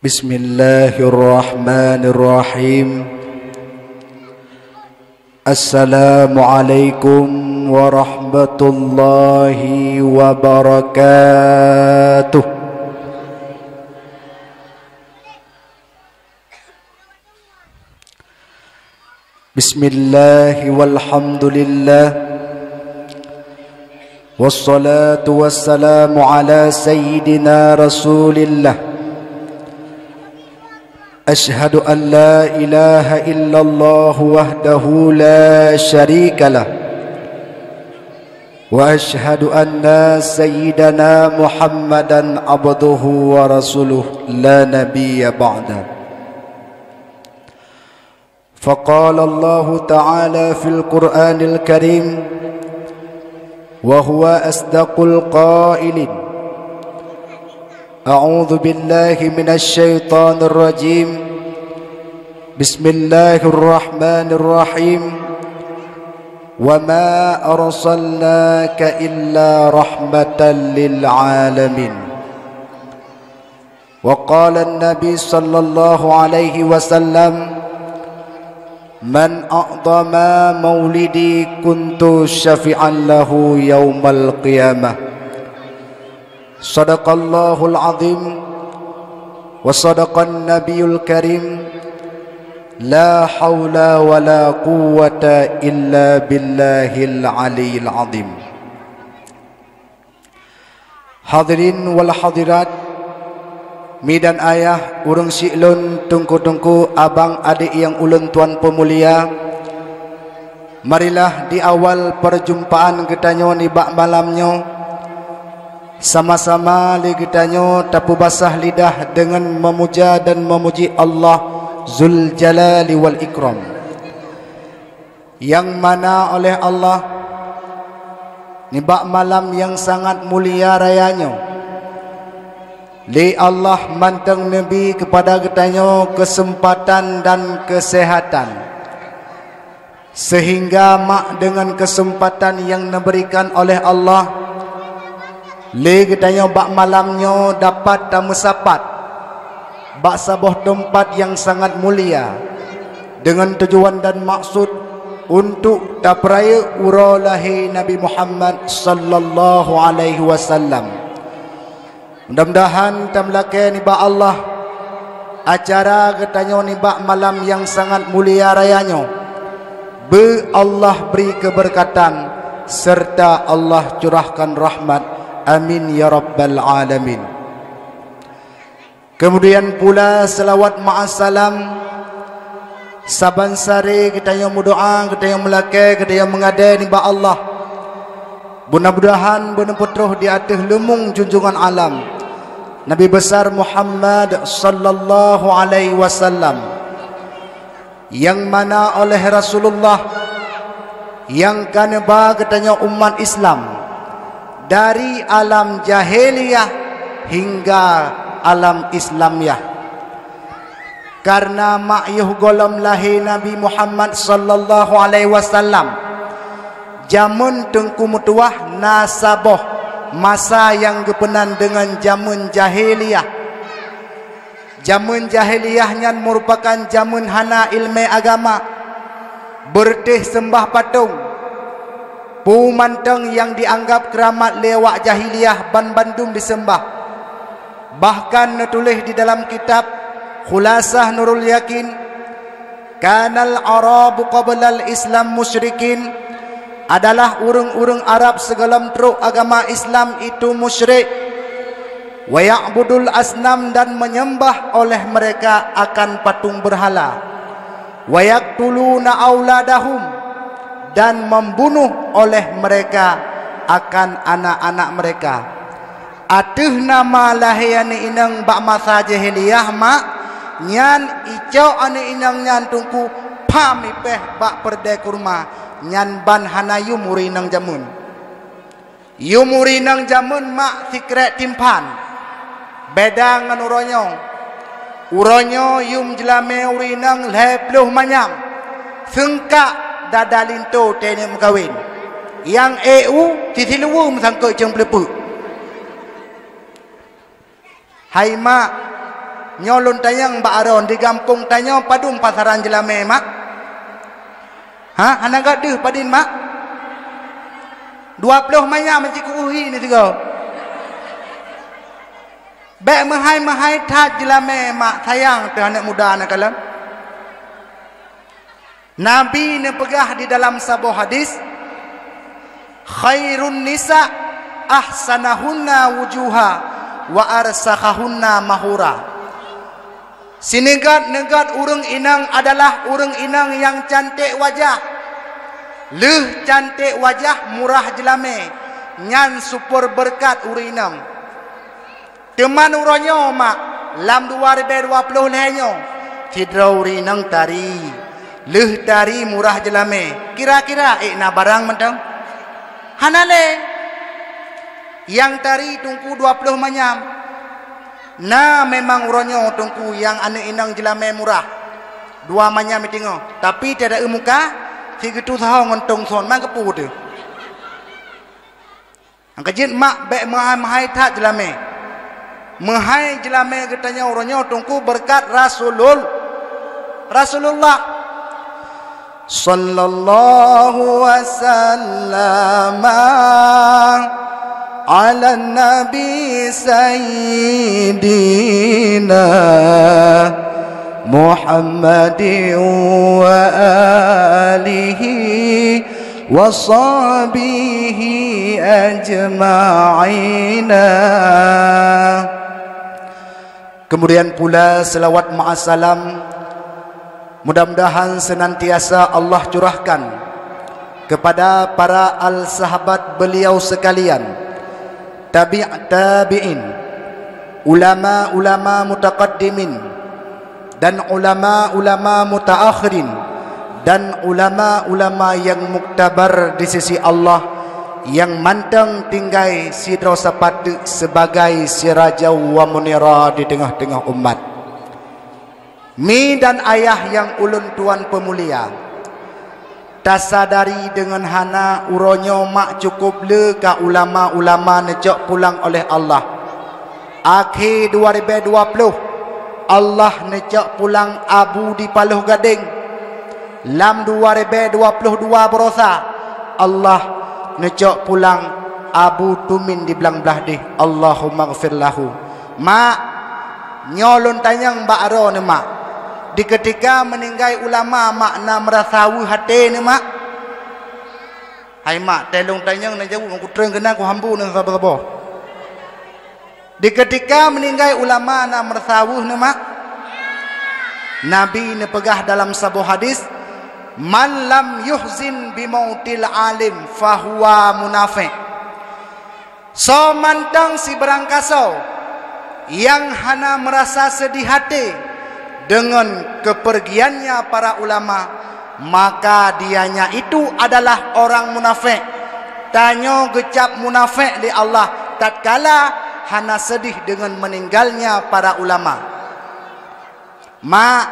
Bismillahirrahmanirrahim. Assalamualaikum warahmatullahi wabarakatuh. Bismillahi walhamdulillah, wassalatu wassalamu ala sayyidina rasulillah. Ashhadu an la ilaha illallah wahdahu la syarika lah, wa ashhadu anna sayyidana Muhammadan abduhu wa rasuluh la nabiyya ba'da. Faqala Allah ta'ala fil Qur'anil Karim wa huwa asdaqul qailin. A'udzu billahi minasy syaithanir rajim. Bismillahirrahmanirrahim. Wa ma arsalnaka illa rahmatan lil alamin. Wa qala an-nabi sallallahu alaihi wasallam, man a'dama maulidi kuntu syafi'an lahu yaumal qiyamah. Sadaqallahul azim wa sadaqan nabiyul karim. La haula wa la quwwata illa billahil aliyil azim. Hadirin wal hadirat, mi dan ayah, urang si'lun, tungku-tungku, abang adik yang ulun tuan pemulia, marilah di awal perjumpaan kita ni bak malamnya sama-sama li gitanyo tapu basah lidah dengan memuja dan memuji Allah Zul Jalali wal Ikram, yang mana oleh Allah nibak malam yang sangat mulia rayanya, li Allah manteng Nabi kepada gitanyo kesempatan dan kesehatan, sehingga mak dengan kesempatan yang diberikan oleh Allah le kitanya bak malamnya dapat tamusapat bak sebuah tempat yang sangat mulia dengan tujuan dan maksud untuk tapraya uralahi Nabi Muhammad sallallahu alaihi wasallam. Mudah-mudahan tamlake ni ba Allah acara kitanya ni bak malam yang sangat mulia rayanya be Allah beri keberkatan serta Allah curahkan rahmat. Amin ya rabbal alamin. Kemudian pula selawat ma'asalam saban sari kita yang berdoa, kita yang melake, kita yang mengadai ni ba Allah. Mudah-mudahan benar-benar di atas lemung junjungan alam Nabi besar Muhammad sallallahu alaihi wasallam, yang mana oleh Rasulullah yang kan ba katanya umat Islam dari alam jahiliyah hingga alam Islamiyah, karena makyuh golam lahir Nabi Muhammad sallallahu alaihi wasallam jamun tengku mutuah nasaboh masa yang gepenan dengan jamun jahiliyah. Jamun jahiliyahnya merupakan jamun hana ilmu agama, bertih sembah patung, pumanteng yang dianggap keramat lewat jahiliyah ban Bandung disembah. Bahkan nutulis di dalam kitab Khulasah Nurul Yakin, kanal Arabu qablal Islam musyrikin, adalah urang-urang Arab segala truk agama Islam itu musyrik, wa ya'budul asnam, dan menyembah oleh mereka akan patung berhala, wa yaqtuluna auladahum, dan membunuh oleh mereka akan anak-anak mereka. Atuh nama lahiani inang bak masa jahiliyah mak nyan icau ane inang nyan tungku pamipeh bak perde kurma nyan ban hana yumuri nang jamun. Yumuri nang jamun mak sikret timpan beda ngan uronyo. Uronyo yum jelame uri nang lepluh manyam sengka dadalinto tene mengkawin yang EU titiluwu mesangka jeung pelepu. Hai mak nyolun tayang baaron di kampung tanya padung pasaran jelame mak. Ha, anak gaduh padin mak. 20 maya macam kuhi ni tiga. Bek mahai tat jelame mak sayang tu anak muda nak kalam. Nabi ne pegah di dalam sebuah hadis, khairun nisa ahsanahunna wujuha wa arsakhahunna mahura. Sinegat-negat urang inang adalah urang inang yang cantik wajah. Leh cantik wajah murah jelame. Nyan super berkat urang inang. Teman uronyo mak lam 2020 lehenyo. Cidra urang inang tari. Leh tari murah jelame. Kira-kira na barang mentang. Hanale. Yang tari tungku 20 manyam. Nah memang uronyo tungku yang anak inang jelame murah. 2 manyam itingo. Tapi tiada muka. Higitu tahu ngontong son mang kepu tu. Angkajin mak bek mahai tak jelame. Mahai jelame katanya uronyo tungku berkat Rasulullah sallallahu wasallam ala nabi sayyidina Muhammadin wa alihi wa sahbihi ajma'ina. Kemudian pula selawat ma'asalam mudah-mudahan senantiasa Allah curahkan kepada para al-sahabat beliau sekalian, tabi'in, ulama-ulama mutaqaddimin, dan ulama-ulama mutaakhirin, dan ulama-ulama yang muktabar di sisi Allah, yang mantang tinggai sidra sapatu sebagai sirajau wa munira di tengah-tengah umat. Mi dan ayah yang ulun tuan pemulia, tasadari dengan hana uronyo mak cukup le ka ulama-ulama nejak pulang oleh Allah. Akhir 2020 Allah nejak pulang Abu di Paluh Gading. Lam 2022 berosa Allah nejak pulang Abu Tumin di Belang Belah dih. Allahumma ghafir lahu. Mak nyolon tanyang ba'ro ni mak. Di ketika meninggal ulama makna merasawi hati ni mak. Hai mak telung tanyang na jauh aku terang kena aku hambu nan sabar-sabar. Di ketika meninggal ulama na mersawuh nama Nabi ne pegah dalam sebuah hadis, man lam yuhzin bimautil alim fahuwa munafiq. So mantang si berangkaso yang hana merasa sedih hati dengan kepergiannya para ulama, maka dianya itu adalah orang munafik. Tanyo gecap munafik di Allah tatkala hana sedih dengan meninggalnya para ulama. Mak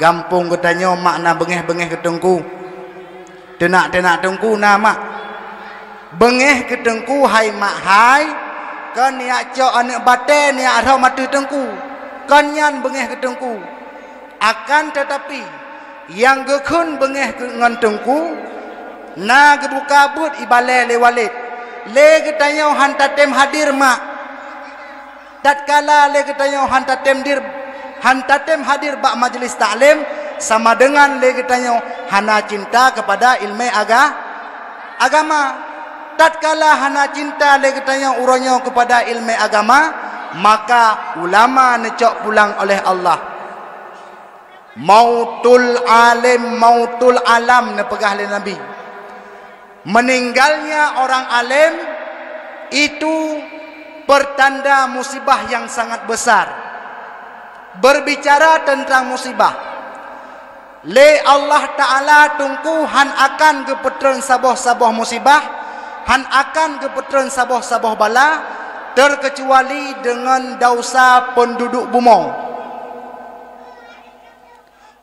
gampung katanya makna bengeh-bengeh ketengku. Tenak-tenak tengku na mak. Bengeh ketengku hai mak hai. Kan niak cok anak bate niak arah mati tengku. Kan yan bengeh ketengku. Akan tetapi yang gekun bengeh dengan tengku na gebukabut ibale lewalid. Le katanya hantatem hadir mak. Tatkala le katanya hantatem hadir bak majlis taklim sama dengan le katanya hana cinta kepada ilmu agama. Tatkala hana cinta le katanya uronyo kepada ilmu agama, maka ulama necok pulang oleh Allah. Mautul alam ne pegah le Nabi. Meninggalnya orang alim itu pertanda musibah yang sangat besar. Berbicara tentang musibah, le Allah Ta'ala tungku han akan kepetren saboh-saboh musibah, han akan kepetren saboh-saboh bala, terkecuali dengan dosa penduduk bumong.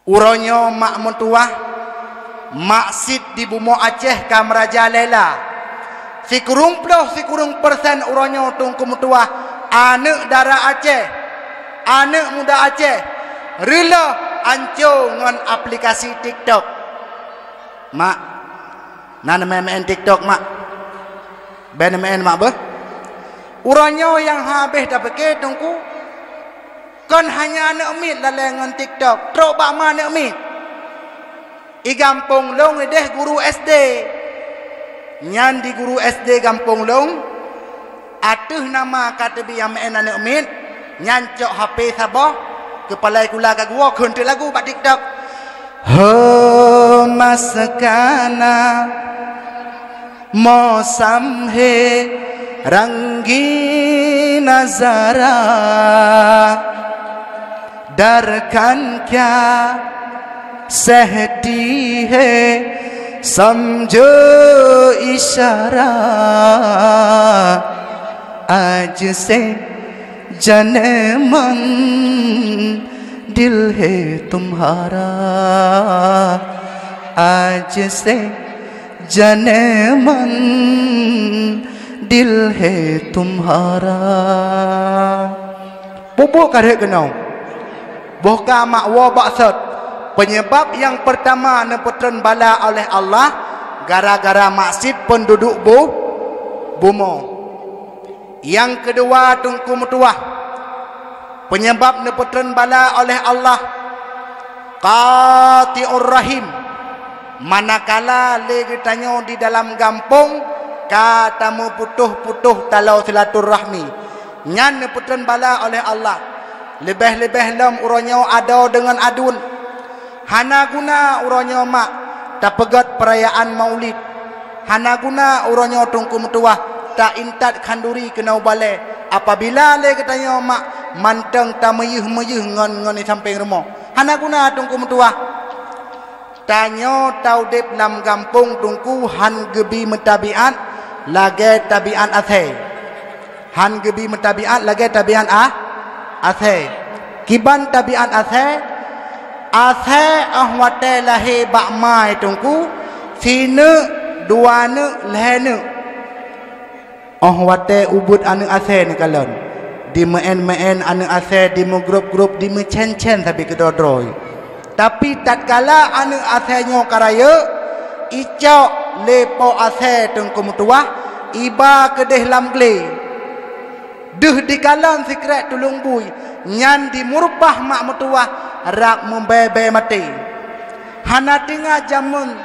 Uronyo mak mentuah maksud di Bumo Aceh kam Raja Lela. Sikurung persen uronyo tungku mutuah anak darah Aceh. anak muda Aceh rela ancur dengan aplikasi TikTok. Mak, nana main TikTok mak. Ben main mak bah. Urangnya yang habis dah pakai tungku. Kan hanya anak mit lalengan TikTok. Teruk bak mana anak mit. I Gampong Long deh guru SD. Nyan di guru SD Gampong Long. Atuh nama kata bi yang main anak mit. Nyan cok HP sabah. Kepala kula kat gua kunti lagu bak TikTok. Ho maskana मौसम है रंगी नजारा डरकन क्या सहती है समझो इशारा आज से जनमन दिल है तुम्हारा आज से जनमन दिल है तुम्हारा. Bubuk kadek kenau. Buka mak wa baksud. Penyebab yang pertama neputren bala oleh Allah gara-gara maksud penduduk bumo. Yang kedua tungku mutuah. Penyebab neputren bala oleh Allah qati'ur rahim. Manakala lagi tanya di dalam gampung katamu putuh-putuh talau silaturahmi. Nyan neputren bala oleh Allah. Lebih-lebih lam uronyo ada dengan adun. Hana guna uronyo mak tak pegat perayaan maulid. Hana guna uronyo tungku mutuah tak intat kanduri kenau balai. Apabila lagi tanya mak manteng tak meyuh-meyuh ngon samping rumah. Hana guna tungku mutuah. Tanya taudip lam gampung tungku han gebi mentabiat lagi tabiat athe. Han gebi mentabiat lagi tabiat athe. Kiban tabiat athe ahwate lahi bak mai tungku sine duane lehne. Ahwate ubud ane athe ni kalon. Di main ane athe di grup-grup di cen-cen tapi kedodroi. Tapi tatkala anu asenya karaya icok lepo ase tengku mutuah iba kedeh lam gle deh di kalan sikret tulung bui nyan di murpah mak mutuah rak membebe mati hana tinga jamun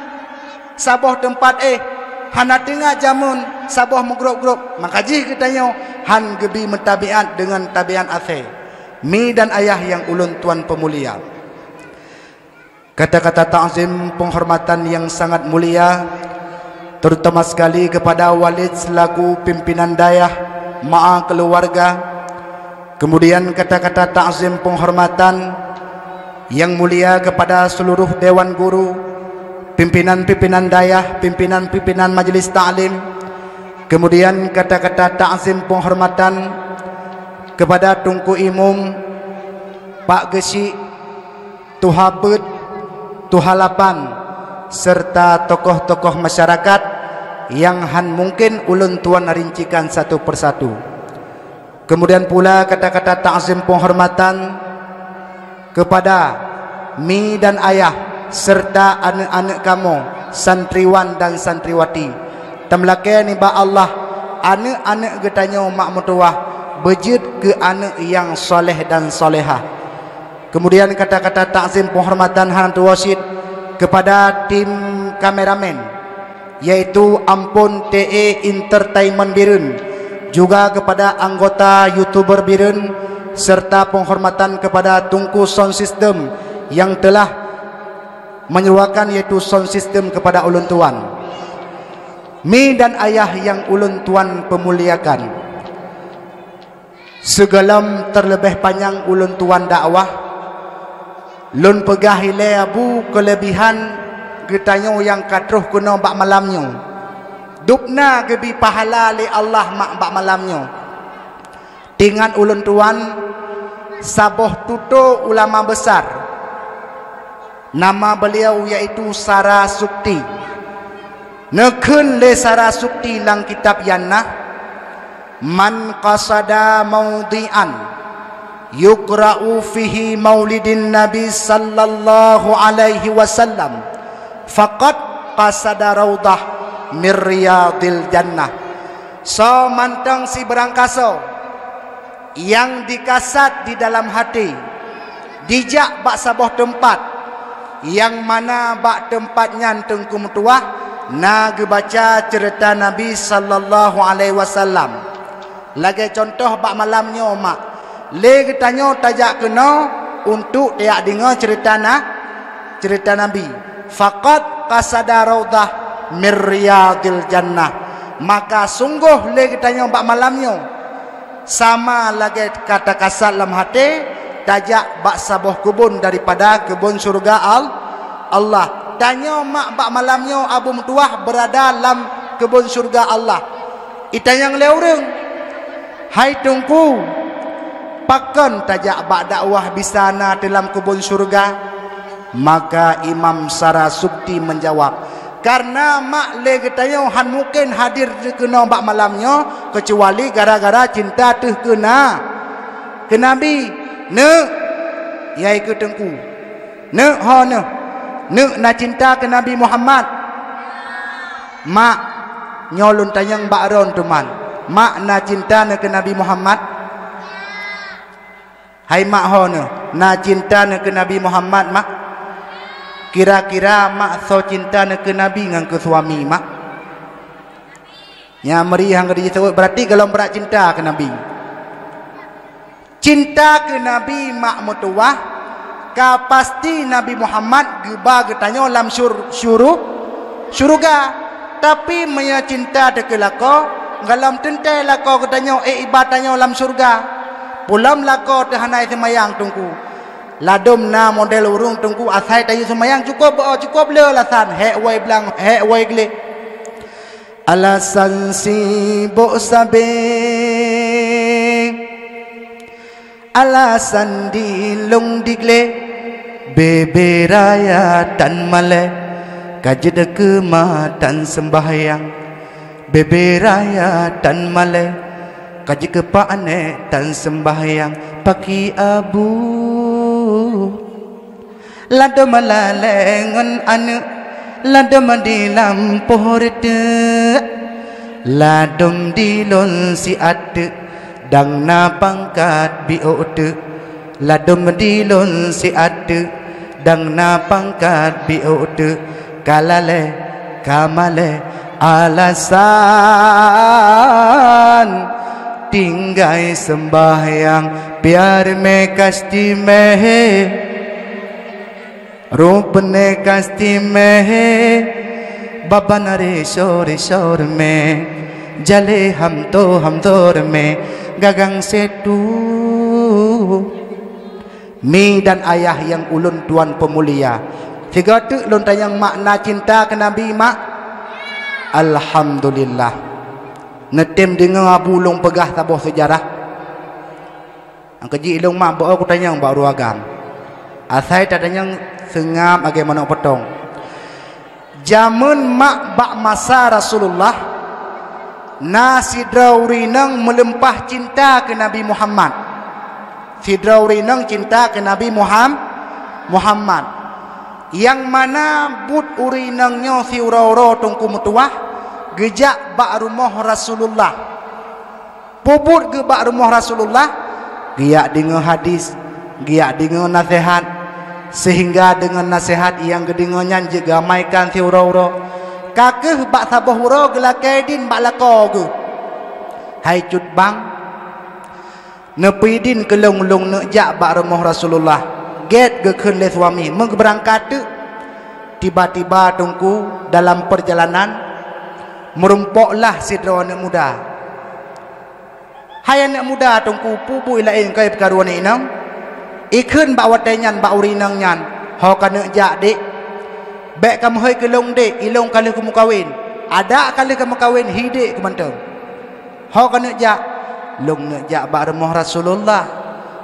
saboh tempat hana tinga jamun saboh mengrup-grup makajih kitanya han gebi mentabiat dengan tabiat ase mi dan ayah yang ulun tuan pemulia. Kata-kata ta'zim penghormatan yang sangat mulia terutama sekali kepada walid selaku pimpinan dayah ma'a keluarga. Kemudian kata-kata ta'zim penghormatan yang mulia kepada seluruh dewan guru, pimpinan-pimpinan dayah, pimpinan-pimpinan majlis ta'lim. Kemudian kata-kata ta'zim penghormatan kepada Tunku Imum Pak Gesi, Tuhabut, Tuhalapan serta tokoh-tokoh masyarakat yang han mungkin ulun tuan rincikan satu persatu. Kemudian pula kata-kata ta'zim penghormatan kepada mi dan ayah serta anak-anak kamu santriwan dan santriwati. Tamlake ni ba Allah anak-anak getanya mak mutuah bejid ke anak yang soleh dan solehah. Kemudian kata-kata ta'zim penghormatan hantu wasid kepada tim kameramen yaitu Ampun TE Entertainment Birun, juga kepada anggota YouTuber Birun serta penghormatan kepada Tunku Sound System yang telah menyewakan yaitu sound system kepada ulun tuan. Mi dan ayah yang ulun tuan pemuliakan. Segalam terlebih panjang ulun tuan dakwah lun pegah ile abu kelebihan getanya yang katruh kena bak malamnya dupna gebi pahala li Allah mak bak malamnya dengan ulun tuan saboh tuto ulama besar nama beliau yaitu Sarah Sukti nekun le Sarah Sukti lang kitab Yannah man qasada maudian yuqra'u fihi maulidin nabi sallallahu alaihi wasallam faqad qasada raudah mir riyadil jannah. So mantang si berangkaso yang dikasat di dalam hati dijak bak sabuh tempat yang mana bak tempatnya tengkum tuah na baca cerita Nabi sallallahu alaihi wasallam. Lagi contoh bak malamnya mak le tanya tajak kena untuk dia dengar cerita Nabi. Faqad qasada raudah mir riyadil jannah. Maka sungguh le tanya bak malamnya sama lagi kata kasat dalam hati tajak bak sabuh kebun daripada kebun surga Allah. Tanya mak bak malamnya abu mutuah berada dalam kebun surga Allah. Itanya le orang hai tungku pakan tajak bak dakwah bisana dalam kebun surga. Maka Imam Sarasukti menjawab, karena mak le ketanya han mungkin hadir kena bak malamnya kecuali gara-gara cinta tuh kena ke Nabi ne yai ke tengku ne ho ne na cinta ke Nabi Muhammad. Mak nyolun tanyang bak ron teman, mak na cinta ne ke Nabi Muhammad. Hai mak ho ne na cinta ne ke Nabi Muhammad mak. Kira-kira mak so cinta ne ke Nabi ngan ke suami mak. Nya meri hang disebut berarti kalau berat cinta ke Nabi. Cinta ke Nabi mak mutuah ka pasti Nabi Muhammad geba getanya lam syurga. Tapi maya cinta de ke lako ngalam tentai lako getanya ibadatnya lam syurga. Pulam lako tehanai semayang tungku. Ladom na model urung tungku asai tayu semayang cukup le alasan hek wai blang hek wai gle alasan sibuk sabe alasan dilung digle beberaya tan male kajed kematan sembahyang beberaya tan male kajed kepaane tan sembahyang paki abu lada malalengan anu lada madilam pohorte ladom dilon si ate dang na pangkat biote ladom dilon si ate dang na pangkat biote kalale kamale alasan tinggai sembahyang biar me kasti mehe रूपने कस्ती में है बबन रे शोर में जले हम दौर में gagang setu. Mi dan ayah yang ulun tuan pemulia tiga tu lun tayang makna cinta ke Nabi mak. Alhamdulillah netem dengan abulung pegah tabuh sejarah angkaji ilung mak bawa aku tanyang baru agam asai tanyang sengam bagaimana potong zaman mak bak masa Rasulullah nasidraurinang melempah cinta ke Nabi Muhammad. Sidraurinang cinta ke Nabi Muhammad yang mana but urinangnya si uro tungku mutuah gejak bak rumah Rasulullah pubut ke bak rumah Rasulullah giak dengan hadis giak dengan nasihat sehingga dengan nasihat yang gedingonya juga maikan si uro kakeh bak sabuh uro gelakaidin bak lako ke hai cut bang nepidin kelong-long nejak bak rumah Rasulullah get gekun le suami berangkat tu tiba-tiba tungku dalam perjalanan merumpoklah si anak muda hai anak muda tungku pubu ilain kai perkaruan inam ikun bak watenyan bak urinang nyan ho kana jak dik bek kamu hoi kelong dik ilong kali kamu kawin ada kali kamu kawin hidik ke mantau ho kana jak long nak jak bak rumah Rasulullah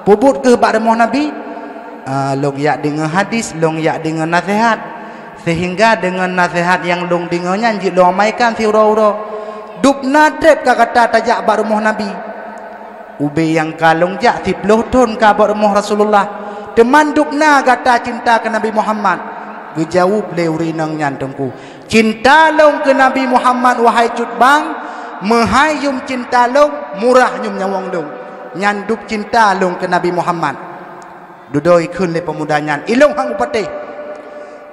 pubut ke bak rumah Nabi long yak dengan hadis long yak dengan nasihat sehingga dengan nasihat yang long dengannya nji long maikan si uro dup nadrep ka kata tajak bak rumah Nabi Ube yang kalung jak 10 tahun ka bermoh Rasulullah. Demanduk na gata cinta ke Nabi Muhammad. Gejawab leuri nang nyan tengku. Cinta long ke Nabi Muhammad wahai cut bang. Mahayum cinta long murah nyum nyawang long. Nyanduk cinta long ke Nabi Muhammad. Dudoi kun le pemuda nyan. Ilong hang upatih.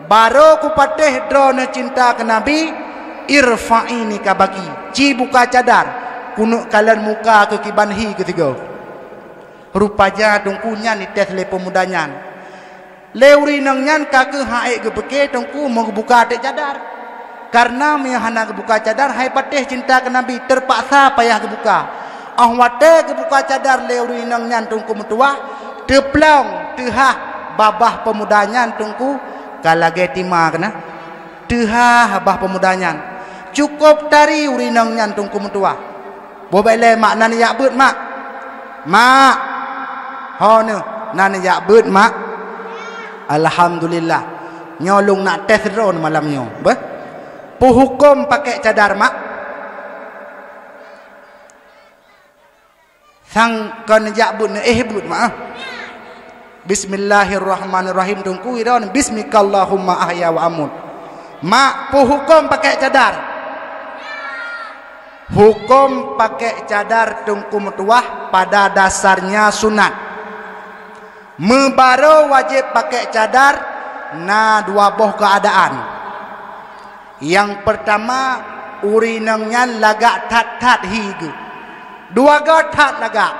Baro ku patih drone cinta ke Nabi. Irfa'ini ka bagi. Ci buka cadar. Kunuk kalan muka ke kibanhi ketiga. Rupanya tungku nyan ni tes le pemuda nyan. Leuri nang nyan kake hae ke beke tungku mau buka tek cadar. Karena mehana ke buka cadar hai patih cinta ke Nabi terpaksa payah ke buka. Wate ke buka cadar leuri nang nyan tungku metua teplong tehah babah pemuda nyan tungku kalage tima kena. Tehah babah pemuda nyan. Cukup tari uri nang nyan tungku metua. Bobai le mak nan yak beut mak. Mak. Ho ne nan yak beut mak. Alhamdulillah. Nyolong nak tes ron malam nyo. Bah. Pu hukum pakai cadar mak. Sang kon yak beut ne beut mak. Bismillahirrahmanirrahim tungku iron bismikallahumma ahya wa amut. Mak pu hukum pakai cadar. Hukum pakai cadar tungku metuah pada dasarnya sunat. Membaro wajib pakai cadar na dua boh keadaan. Yang pertama urinangnya lagak tat-tat higu. Dua gotat lagak.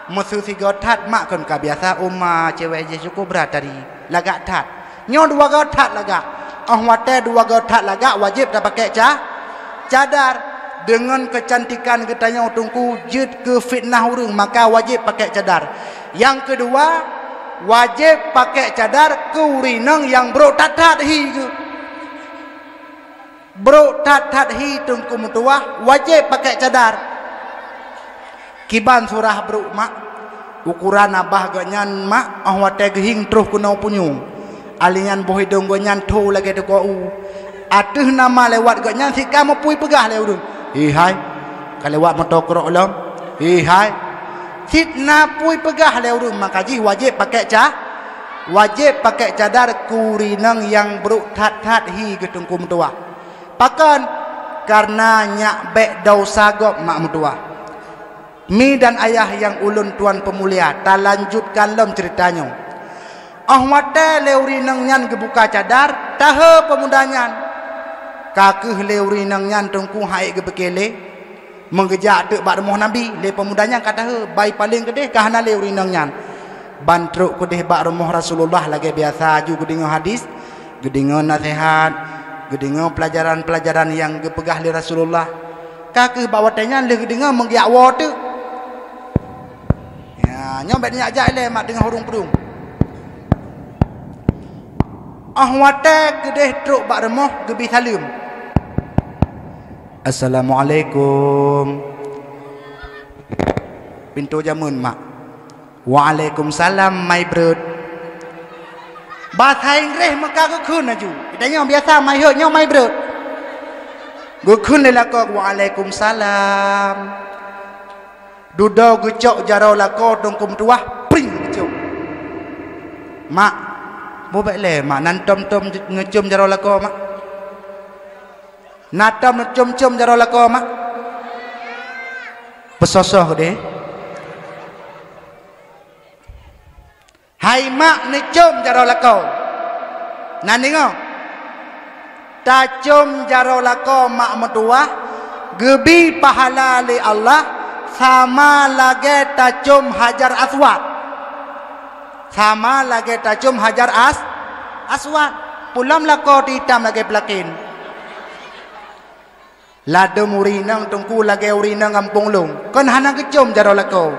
Musuh si gotat mak kan biasa umma cewek je cukup berat tadi. Lagak tat. Nyo dua gotat lagak. Wate dua gotat lagak wajib dah pakai cadar. Dengan kecantikan ketanya tungku jid ke fitnah urang maka wajib pakai cadar. Yang kedua wajib pakai cadar ke urinang yang bro tat-tat hi ke. Bro tat-tat hi tungku metuah wajib pakai cadar. Kiban surah bro mak ukuran abah ganyan mak wate gehing terus kunau punyu. Alian boh hidung ganyan tu lagi tu kau. Atuh nama lewat ganyan si kamu pui pegah le urang. Hai, kalau awak motokro lom, hai, fitnah pui pegah leurung makaji wajib pakai wajib pakai cadar kurinang yang beruk tat-tat hi getungku metua. Pakan karena nyak bek dau sagop mak metua. Mi dan ayah yang ulun tuan pemulia, tak lanjutkan lom ceritanya. Wate leurinang nyan kebuka cadar, tahe pemudanyan. Kakeh leuri nang nyan tungku haik ke bekele menggejak tek bak remoh Nabi le pemudanya kata bai paling kedeh kahana leuri nang nyan bantruk kedeh bak remoh Rasulullah lagi biasa ju gedingo hadis gedingo nasihat gedingo pelajaran-pelajaran yang gepegah le Rasulullah kakeh bak watenya le gedingo menggiak wa tu ya nyom bet nyak jak le mak dengar hurung-hurung wate kedeh truk bak remoh gebi salim. Assalamualaikum. Pintu jamun mak. Waalaikumsalam my brother. Bahasa Inggris maka gekun aju. Kita biasa my hot my brother. Gekun lelako waalaikumsalam. Dudo gecok jaro lako tungkum tuah pring gecok. Mak, bo baik le mak nan tom-tom ngecum jaro lako mak. Natam cum-cum jaro lako mak. Pesosoh deh. Hai mak ni cum jaro lako. Nani ngo. Ta cum jaro lako mak metua gebi pahala li Allah sama lagi ta cum hajar aswad. Sama lagi ta cum hajar aswad. Pulam lako hitam lagi pelakin. Lada murinang tungku lagi urinang kampung long. Kan hana kecom jaro lako.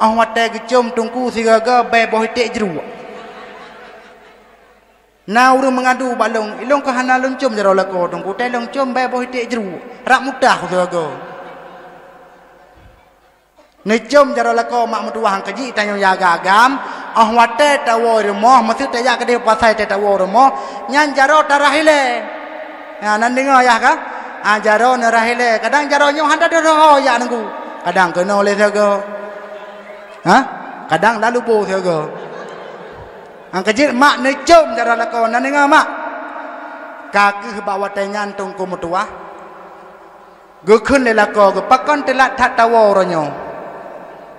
Wate kecom tungku sigaga bay boh tek jeru. Na urang mengadu balong ilong ke hana loncom jaro lako tungku te loncom bay boh tek jeru. Rak mudah sigaga. Necom jaro lako mak metua hang kaji tanyo jaga agam. Wate tawo remoh maksud te ya kede pasai te tawo remoh nyan jaro tarahile. Ya nan dengar ya ka? Jaro nerahile kadang jaro nyo handa doh ya nunggu kadang kena oleh saga. Ha? Kadang lalu bo saga. Ang kajit mak necom cara lakon nan dengar mak. Kaki bawa tanyan tung ku mutua. Ge khun le lakon ge pakon telat tak tawa oranyo.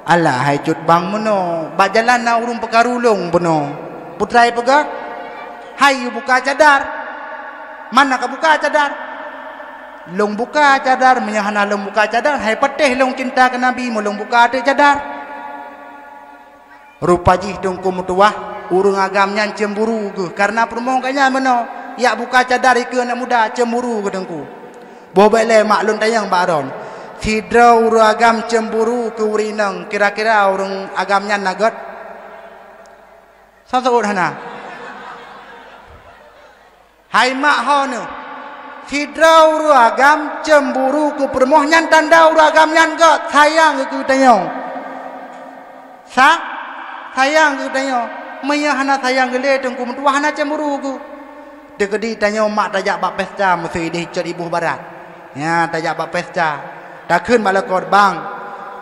Alah hai cut bang meno, ba jalan na urung pekarulung beno. Putrai pega. Hai buka cadar. Mana ka buka cadar? Long buka cadar, menyahana long buka cadar, hai patih long cinta ke Nabi, mau long buka ada cadar. Rupa jih dongku mutuah, urung agamnya cemburu ke, karena permohonkannya meno, ya buka cadar ke anak muda cemburu ke dongku. Bobai le maklum tayang baron. Sidra urung agam cemburu ke urinang, kira-kira urung agamnya nagot. Satu hana. Hai mak hono. Sidra uru agam cemburu ku permohonyan tanda uru agam nyan ke sayang ke tanyo. Sayang ke tanyo. Maya hana sayang gele tengku mentua hana cemburu ku. Dekedi tanyo mak tajak bak pesta mesti di cer ibu barat. Ya tajak bak pesta. Dah keun balakor bang.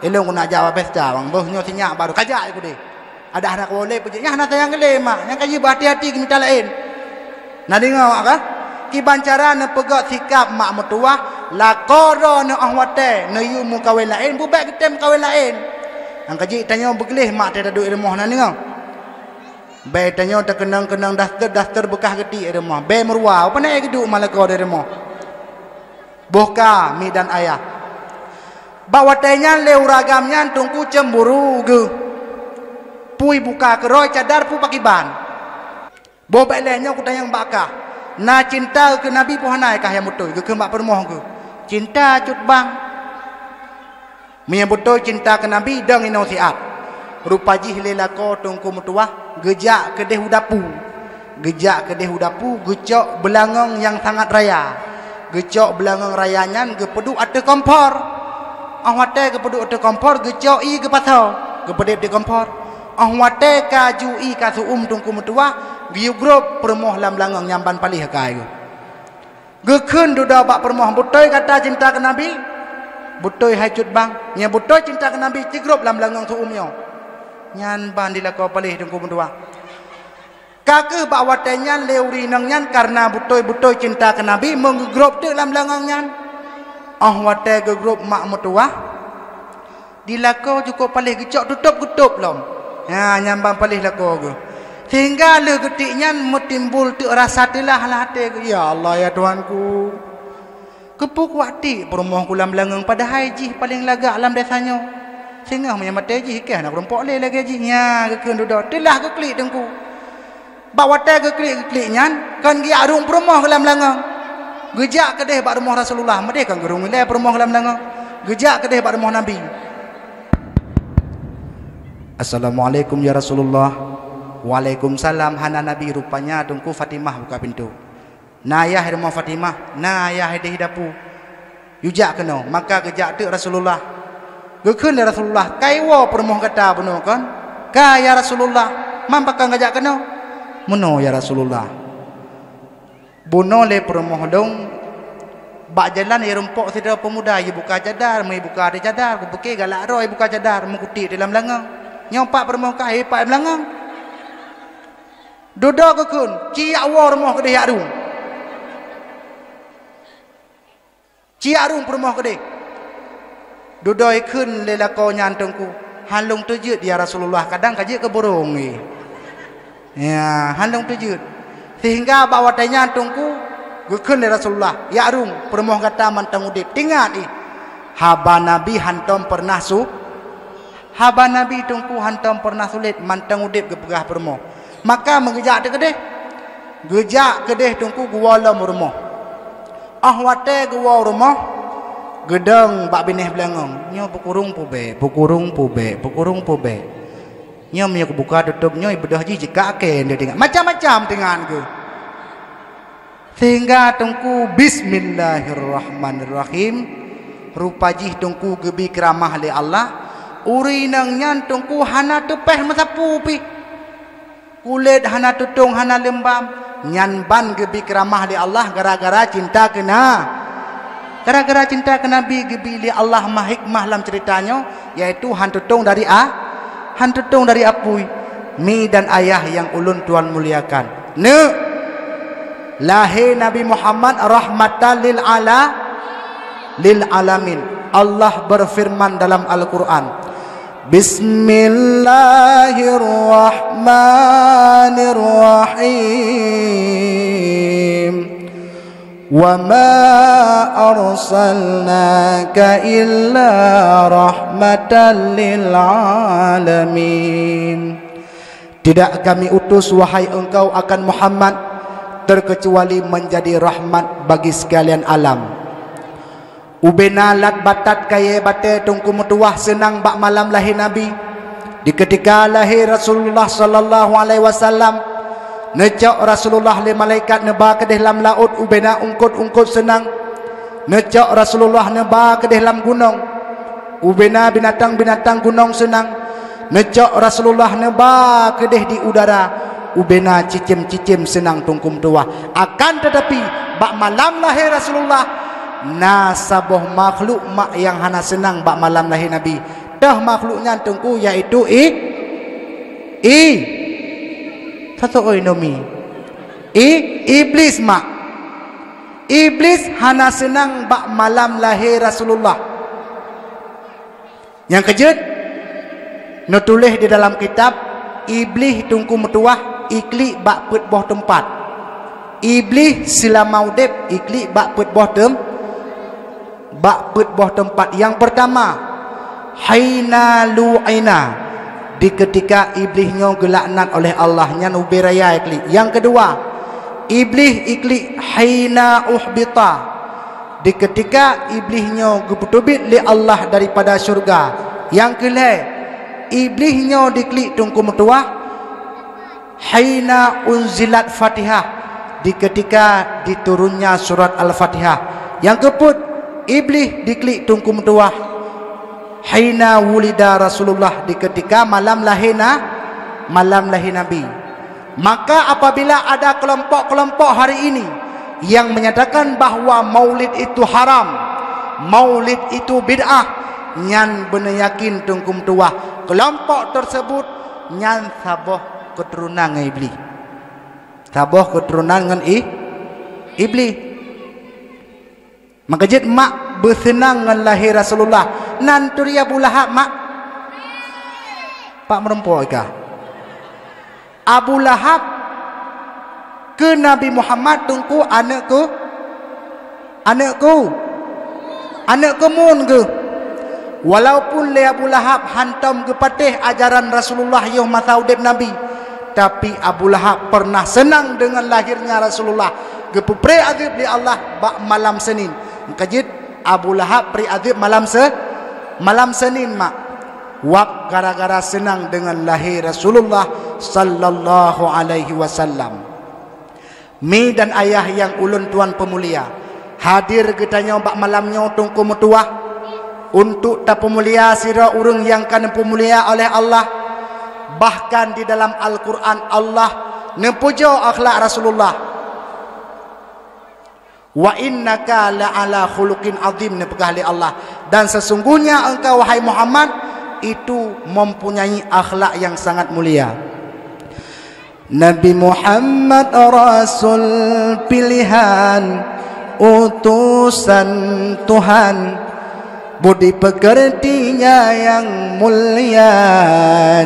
Elong ku nak jawab pesta bang. Bohnya sinyak baru kajak aku deh. Ada anak boleh puji. Ya hana sayang gele mak. Yang kaji berhati-hati ke minta lain. Nak dengar kan? Kibancara ne pegak sikap mak mertua la qara ne ahwate ne yu mu kawin lain bu baik tem kawin lain ang kaji tanya begelih mak tak ada duit rumah nan ngau be tanya tak kenang dastar bekah geti rumah be merua apa nak geduk malaka dari rumah boka mi dan ayah bawa tanya le uragamnya tungku cemburu ge pui buka keroi cadar pu pakiban bo baik lenya ku tanya bakah na cinta ke Nabi puhanai kah yang betul ke mak permoh ke cinta cut bang menyambut cinta ke Nabi dang ino siat rupa jih lelako tungku mutuah gejak ke deh udapu gecok belangong yang sangat raya gecok belangong rayanya ge pedu ada kompor ahwate ge pedu ada kompor gecok i ge pasau ge pedep di kompor ahwate kaju i ka suum tungku mutuah giu grup permoh lam langang nyamban palih kai ge keun duda bak permoh butoi kata cinta ke Nabi butoi hai cut bang nya butoi cinta ke Nabi ti grup lam langang su umyo nyan ban dilako palih dengku mendua kake bak watenyan leuri nang nyan karena butoi cinta ke Nabi menggrup te lam langang nyan wate ge grup mak metua dilako cukup palih gecok tutup lom ya nyamban palih lako ge sehingga le getiknya metimbul tu rasa telah hati ya Allah ya Tuhanku kepuk wakti permoh kulam langang pada haji paling lagak alam desanya sehingga menyambat haji ke nak rompok le lagi haji nya ke duduk telah ke klik dengku bawa teh ke kliknya kan gi arung permoh kulam langang gejak ke deh bak rumah Rasulullah mede kan gerung le permoh kulam langang gejak ke deh bak rumah Nabi Assalamualaikum ya Rasulullah. Waalaikumsalam hana Nabi rupanya tungku Fatimah buka pintu. Na ayah rumah Fatimah, na ayah di hidapu. Yujak kena, maka kejak tu Rasulullah. Gekeun dari Rasulullah, kaiwa permoh kata beno kan? Ka ya Rasulullah, mampaka ngajak kena. Meno ya Rasulullah. Bono le permoh dong. Bak jalan ya rumpok sedara pemuda ye buka cadar, mai buka ada cadar, ku pekeh galak roi buka cadar, mengkuti dalam langang. Nyompak permoh kai pak langang. Dodo ke kun, ciak war moh kedeh arung. Ciak arung permoh kedeh. Dodo ikun lelako nyantungku. Halung tujud ya Rasulullah. Kadang kajik ke borong ni. Ya, halung tujud. Sehingga bawa tanya nyantungku. Gekun le Rasulullah. Ya arung permoh kata mantang udip. Tinggal ni. Haba Nabi hantom pernah su. Haba Nabi tungku hantom pernah sulit. Mantang udip ke pegah permoh. Maka mengejak kedeh gejak kedeh tungku gua lam rumah ahwate gua rumah gedang bak binih belangong nyo pukurung pube nyo myo buka tutup nyo ibedah ji jika ken dia tengah macam-macam dengan ke sehingga tungku bismillahirrahmanirrahim rupa jih tungku gebi keramah li Allah uri nang nyan tungku hana tepeh masapu pi kulit hana tutung hana lembam nyan ban gebi keramah di Allah gara-gara cinta kena Gara-gara cinta ke Nabi gebili Allah mahikmah dalam ceritanya, yaitu hantutung dari apui. Mi dan ayah yang ulun Tuhan muliakan. Lahir Nabi Muhammad rahmatan lil alamin. Allah berfirman dalam Al-Quran, Bismillahirrahmanirrahim. Wa ma arsalnaka illa rahmatan lil alamin. Tidak kami utus wahai engkau akan Muhammad terkecuali menjadi rahmat bagi sekalian alam. Ubena lat batat kaya bate tungku mutuah senang bak malam lahir Nabi. Di ketika lahir Rasulullah sallallahu alaihi wasallam, necak Rasulullah le malaikat neba ke dalam laut, ubena ungkut senang. Necak Rasulullah neba ke dalam gunung, ubena binatang gunung senang. Necak Rasulullah neba ke di udara, ubena cicim senang tungkum tua. Akan tetapi bak malam lahir Rasulullah, nasaboh makhluk mak yang hana senang bak malam lahir Nabi. Dah makhluknya tungku yaitu satu oinomi. Iblis mak. Iblis hana senang bak malam lahir Rasulullah. Yang kejut, nutulis di dalam kitab, iblis tungku metuah ikli bak put boh tempat. Iblis sila maudib ikli bak put boh tempat. Yang pertama, haina lu'ina, di ketika iblisnya gelaknat oleh Allah, nyan ubiraya ikli. Yang kedua, iblis ikli haina uhbita, di ketika iblisnya gebutubit li Allah daripada syurga. Yang kelima, iblisnya diklik tungku metuah haina unzilat Fatihah, di ketika diturunnya surat Al-Fatihah. Yang keempat, iblis diklik tungku metuah haina wulida Rasulullah, di ketika malam lahir Nabi. Maka apabila ada kelompok-kelompok hari ini yang menyatakan bahawa maulid itu haram, maulid itu bid'ah, nyan benar yakin tungkum tuah kelompok tersebut nyan saboh keturunan iblis. Saboh keturunan dengan iblis. Maka jid mak bersenang dengan lahir Rasulullah. Nanti Abu Lahab mak pak merempuai kah? Abu Lahab ke Nabi Muhammad tungku anakku mun ke. Walaupun le Abu Lahab hantam ke patih ajaran Rasulullah yang masa udip Nabi, tapi Abu Lahab pernah senang dengan lahirnya Rasulullah. Gepupre azib li Allah bak malam Senin. Kajit Abu Lahab pri azib malam Senin mak. Wak gara-gara senang dengan lahir Rasulullah sallallahu alaihi wasallam. Mi dan ayah yang ulun tuan pemulia, hadir getanya bak malamnya tungku mutuah untuk ta pemulia sira urang yang kan pemulia oleh Allah. Bahkan di dalam Al-Quran Allah nepuja akhlak Rasulullah. Wa innaka la'ala khuluqin azim, nepegah li Allah. Dan sesungguhnya engkau wahai Muhammad itu mempunyai akhlak yang sangat mulia. Nabi Muhammad Rasul pilihan, utusan Tuhan, budi pekertinya yang mulia,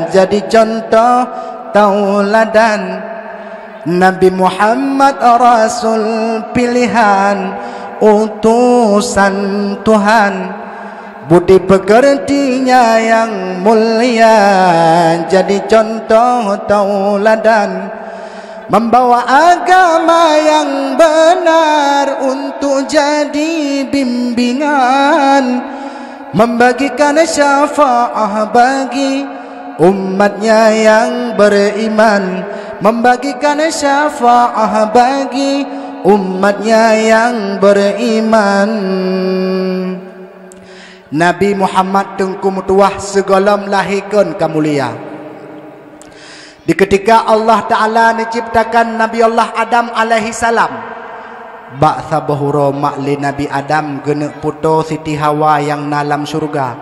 jadi contoh tauladan. Nabi Muhammad Rasul pilihan, utusan Tuhan, budi pekertinya yang mulia, jadi contoh tauladan. Membawa agama yang benar untuk jadi bimbingan, membagikan syafaat bagi umatnya yang beriman, membagikan syafaat bagi umatnya yang beriman. Nabi Muhammad tengkum tuah segolam lahirkan kamulia. Di ketika Allah Ta'ala menciptakan Nabi Allah Adam alaihi salam, ba'tha bahura mak li Nabi Adam gena puto Siti Hawa yang dalam syurga.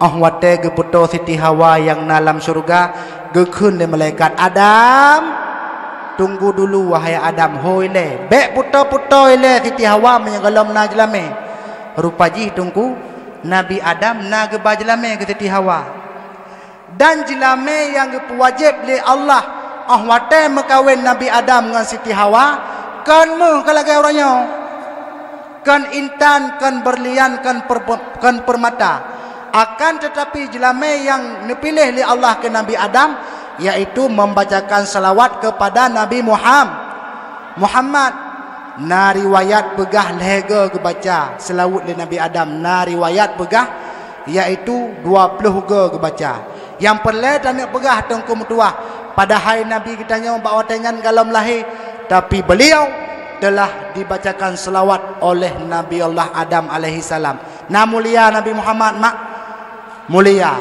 Wate ge puto Siti Hawa yang dalam syurga ge khun le malaikat Adam. Tunggu dulu wahai Adam, hoi le. Bek puto-puto le Siti Hawa menyegalam na jelame. Rupaji tunggu Nabi Adam na ge bajlame ke Siti Hawa. Dan jelame yang ge wajib le Allah. Wate mekawin Nabi Adam dengan Siti Hawa, kan mu kalagai orangnya. Kan intan, kan berlian, kan permata. Akan tetapi jelame yang dipilih oleh Allah ke Nabi Adam, yaitu membacakan salawat kepada Nabi Muhammad. Na riwayat pegah lega kebaca selawat le Nabi Adam. Na riwayat pegah yaitu 20 kebaca. Yang perle dan nak pegah tengku mutuah. Padahal Nabi kita nya bawa tengan galam lahir, tapi beliau telah dibacakan selawat oleh Nabi Allah Adam alaihi salam. Na mulia Nabi Muhammad mak mulia.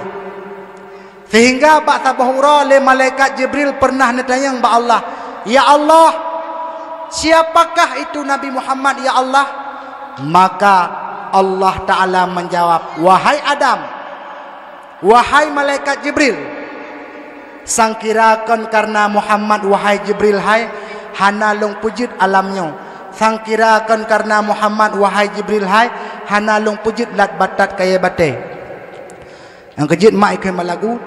Sehingga ba'tha bahura le malaikat Jibril pernah ditanya ba Allah, ya Allah, siapakah itu Nabi Muhammad ya Allah? Maka Allah Ta'ala menjawab, wahai Adam, wahai malaikat Jibril, sangkirakan karena Muhammad wahai Jibril hai hana long pujud alamnya. Sangkirakan karena Muhammad wahai Jibril hai hana long pujud lat batat kaya bate. Yang kejut mak ikan malagu.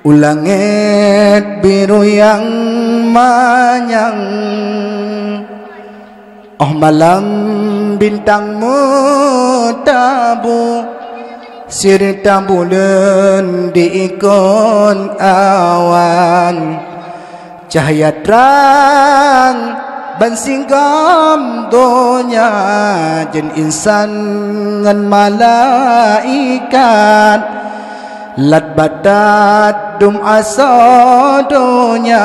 Ulangit biru yang manyang, malam bintangmu tabu, sirta bulan diikon awan, cahaya terang bansinggam donya jen insan ngan malaikat lat badat dum asadonya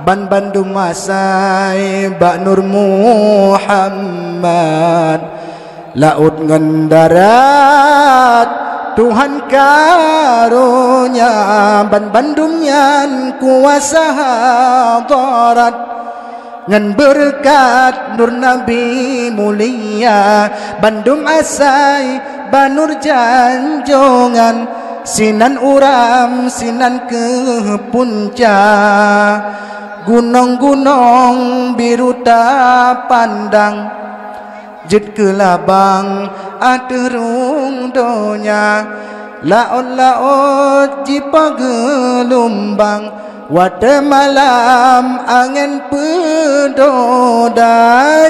ban bandum masai bak nur Muhammad laut ngan darat Tuhan karunya ban bandum nyan kuasa hadarat ngan berkat nur Nabi mulia bandum asai banur janjongan sinan uram sinan ke puncak gunung-gunung biru tak pandang jet ke labang aterung donya laut-laut jipa gelombang wada malam angin pedoda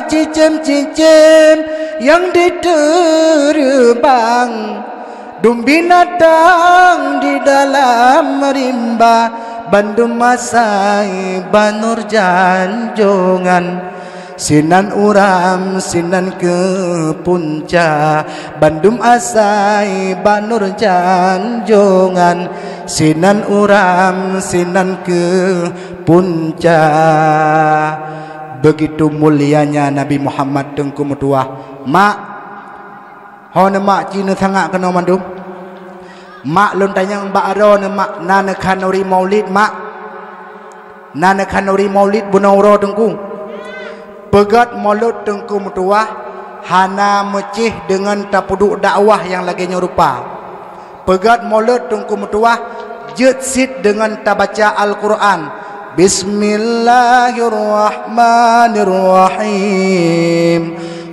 cicem-cicem yang diterbang dum binatang di dalam rimba bandum masai banur janjongan sinan uram sinan ke puncak bandum asai banur janjongan sinan uram sinan ke puncak. Begitu mulianya Nabi Muhammad tengku mutuah mak hone mak cina sangat kena mandum mak lon tanyang ba aro ne mak nana kanori maulid mak nana kanori maulid bunauro tengku pegat maulud tengku mutuah hana mecih dengan tapuduk dakwah yang lagi nyerupa pegat maulud tengku mutuah jet sit dengan tabaca Al-Quran. Bismillahirrahmanirrahim.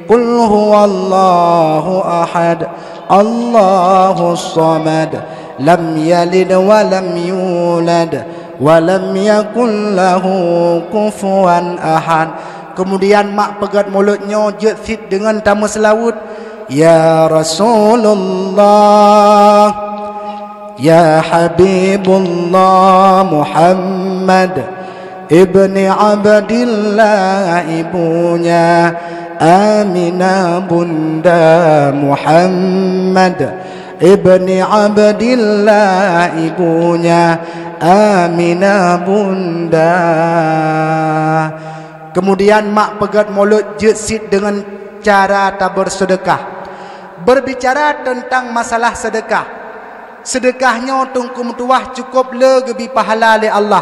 Qul huwallahu ahad, Allahus samad, lam yalid wa lam yulad wa lam yakul lahu kufuwan ahad. Kemudian mak pegat mulutnya jet sit dengan tamu selawut, ya Rasulullah, ya Habibullah Muhammad ibni Abdillah, ibunya Aminah bunda Muhammad ibni Abdillah, ibunya Aminah bunda. Kemudian mak pegat mulut jesit dengan cara tak bersedekah, berbicara tentang masalah sedekah. Sedekahnya tungku mutuah cukup lebih pahala oleh Allah,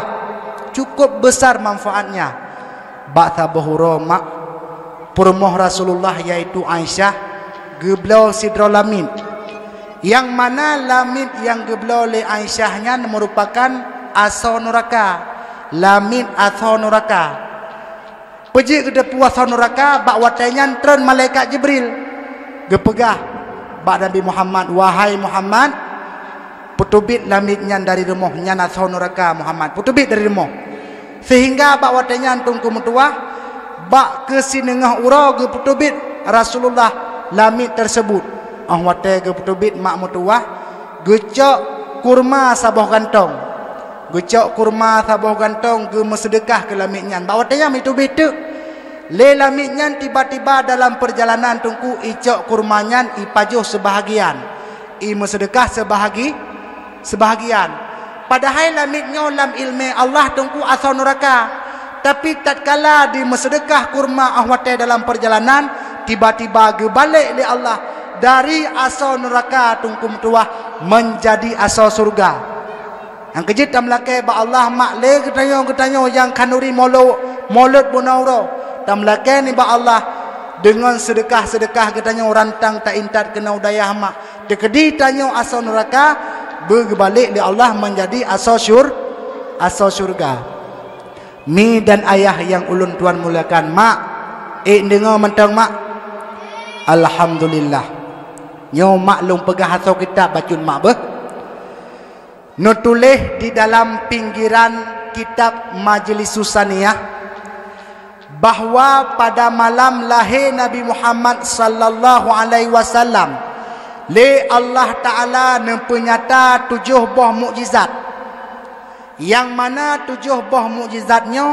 cukup besar manfaatnya. Ba'tha bahura mak permoh Rasulullah iaitu Aisyah geblau Sidraul Lamid, yang mana lamid yang geblau oleh Aisyahnya merupakan asal neraka. Lamid asal neraka. Pergi ke depan asal neraka, bak watanya tren malaikat Jibril gepegah bak Nabi Muhammad, wahai Muhammad, putubit lamidnya dari rumahnya asal neraka Muhammad, putubit dari rumah. Sehingga bak watanya tungku mutuah bak ke sinengah ura ge putubit Rasulullah lamid tersebut. Watai ge putubit mak mutuah gecok kurma sabah gantong, gecok kurma sabah gantong ge mesedekah ke lamidnya. Bak watanya mitubit tu le lamidnya tiba-tiba dalam perjalanan tungku icok kurmanya ipajuh sebahagian, i mesedekah sebahagian. Padahal lamidnya lam ilmu Allah tungku asal neraka. Tapi tatkala di mesedekah kurma ahwate dalam perjalanan, tiba-tiba ge balik li Allah dari asal neraka tungkum tuah menjadi asal surga. Yang kejit tam lake ba Allah mak le getanyo yang kanuri molut bunauro. Tam lake ni ba Allah dengan sedekah-sedekah getanyo rantang tak intat kena udayah mak. Dekedi tanyo asal neraka berbalik li Allah menjadi asal surga. Mi dan ayah yang ulun tuan muliakan, mak dengar mentang mak, alhamdulillah nyo maklum pegah asal kitab bacun mak beh nutulih di dalam pinggiran kitab Majlis Susaniyah bahwa pada malam lahir Nabi Muhammad sallallahu alaihi wasallam le Allah Taala mempenyata 7 buah mukjizat, yang mana 7 buah mukjizatnya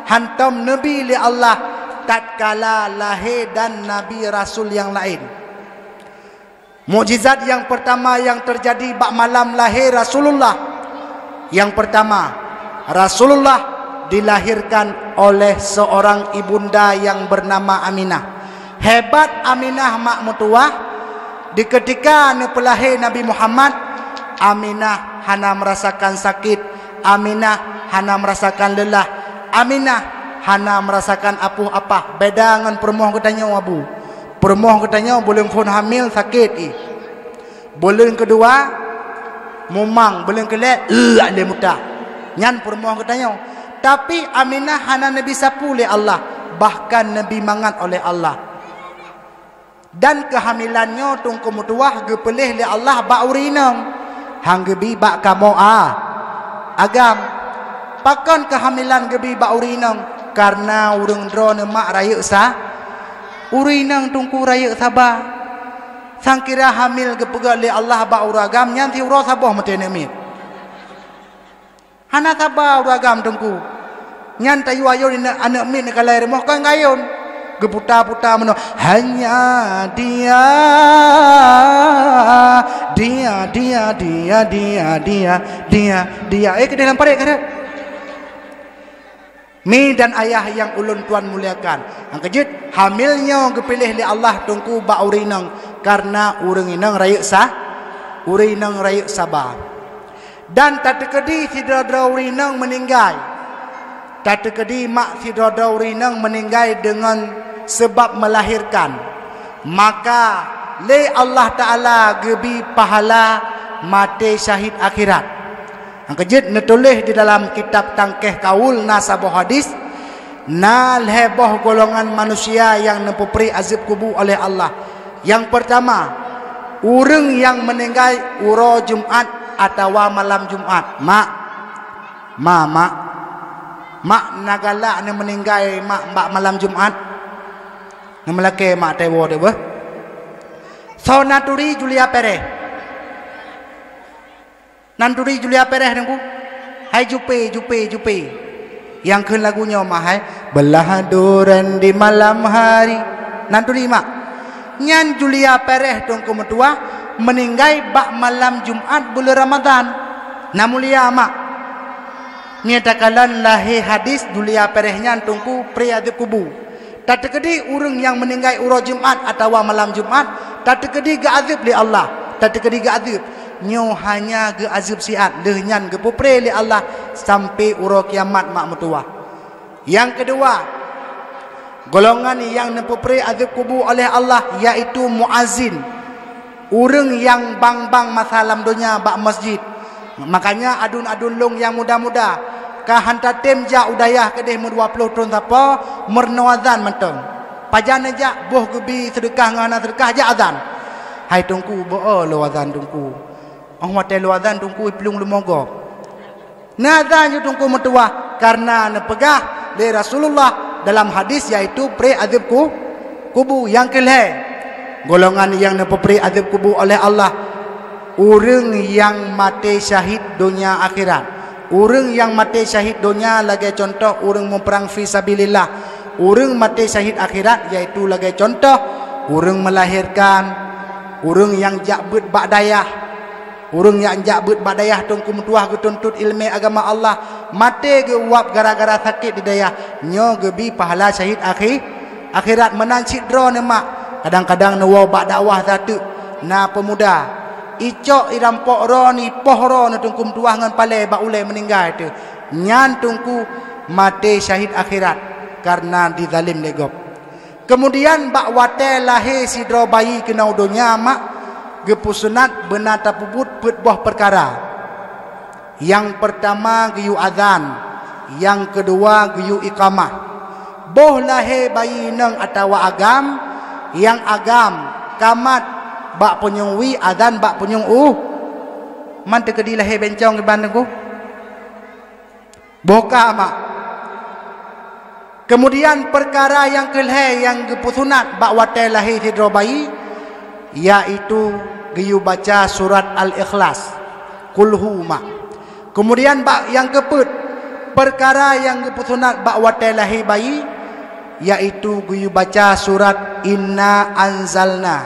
hantam Nabi li Allah tatkala lahir dan Nabi Rasul yang lain. Mukjizat yang pertama yang terjadi bak malam lahir Rasulullah, yang pertama Rasulullah dilahirkan oleh seorang ibunda yang bernama Aminah. Hebat Aminah mak mutuah, di ketika nepelahir Nabi Muhammad, Aminah hana merasakan sakit, Aminah hana merasakan lelah, Aminah hana merasakan apa-apa. Beda dengan permoh katanya abu. Permoh katanya boleh pun hamil sakit bulan kedua mumang, bulan kelek ada mudah. Nyan permoh katanya. Tapi Aminah hana Nabi sapu oleh Allah, bahkan Nabi mangat oleh Allah. Dan kehamilannya tungku mutuah gepelih oleh Allah ba urinang. Hang gebi bak kamo agam. Pakan kehamilan gebi ba urinang karena urang drone mak raya sah. Urinang tungku raya sabah. Sang kira hamil gepegal li Allah ba uragam nyanti uro sabah matene mit. Hana sabah uragam tungku. Nyan tayu ayo anak mit kalai remoh kan gayon. Geputa-puta meno hanya dia ke dalam parit kada. Mi dan ayah yang ulun tuan muliakan, ang kejut hamilnya gepilih li Allah tungku ba urinang karena urang inang rayuk sah, urinang rayuk sabah. Dan tak tekedi si dada urinang meninggal. Tak tekedi mak si dada urinang meninggal dengan sebab melahirkan. Maka le Allah Taala gebi pahala mati syahid akhirat. Ang kejut netulih di dalam kitab Tangkeh Kaul Nasabah Hadis, nal heboh golongan manusia yang nepupri azab kubur oleh Allah. Yang pertama, urang yang meninggal uro Jumat atau malam Jumat. Mak nagala ni meninggal mak malam Jumat. Namalake mak tewo de bah. So naturi Julia Perez. Nanduri Julia Perez nengku. Hai jupe. Yang keun lagunya mahai belah duren di malam hari. Nanduri mak. Nyan Julia Perez tungku metua meninggal bak malam Jumat bulan Ramadan. Namulia mak. Nyatakalan lahir hadis Julia Perez nyan tungku priadip kubu. Tak tekedi urang yang meninggal uro Jumat atau malam Jumat, tak tekedi ga azab li Allah. Tak tekedi ga azab. Nyo hanya ge azab siat lehnyan ge pupre li Allah sampai uro kiamat mak mutuah. Yang kedua, Golongan yang nepeperi azab kubur oleh Allah iaitu muazin, orang yang bang-bang masalam dunia bak masjid. Makanya adun-adun long yang muda-muda ka hantar tem ja udayah kedeh 20 tahun apa mernawazan menteng. Pajan aja boh gebi sedekah ngana sedekah ja azan. Hai tungku bo lo azan tungku. Oh mate lo azan tungku pelung lumogo. Nazan ju tungku metua karena nepegah dari Rasulullah dalam hadis yaitu pre azab kubur. Yang kelih golongan yang nepeperi azab kubur oleh Allah, orang yang mati syahid dunia akhirat. Orang yang mati syahid dunia lagi contoh orang memperang fi sabilillah. Orang mati syahid akhirat yaitu lagi contoh orang melahirkan, orang yang jakbut badayah, orang yang jakbut badayah tungku mutuah getuntut ilmu agama Allah, mati ge uap gara-gara sakit di daya nyo gebi pahala syahid akhirat menang cidro ne mak. Kadang-kadang ne wau bak dakwah satu na pemuda icok irampok ro ni poh ro ne tungku mutuah ngan pale bak ulai meninggal tu nyan tungku mati syahid akhirat karena dizalim legop. Kemudian bak wate lahir sidro bayi kena dunia mak gepusunat benata puput put buah perkara. Yang pertama geyu azan, yang kedua geyu iqamah. Boh lahir bayi neng atawa agam, yang agam kamat bak punyung wi azan bak punyung man tekedi lahir bencong ke bandengku boka mak. Kemudian perkara yang kelih yang gepusunat bak wate lahir sidro bayi yaitu geyu baca surat Al-Ikhlas kulhu mak. Kemudian bak yang keput perkara yang gepusunat bak wate lahir bayi yaitu geyu baca surat Inna Anzalna.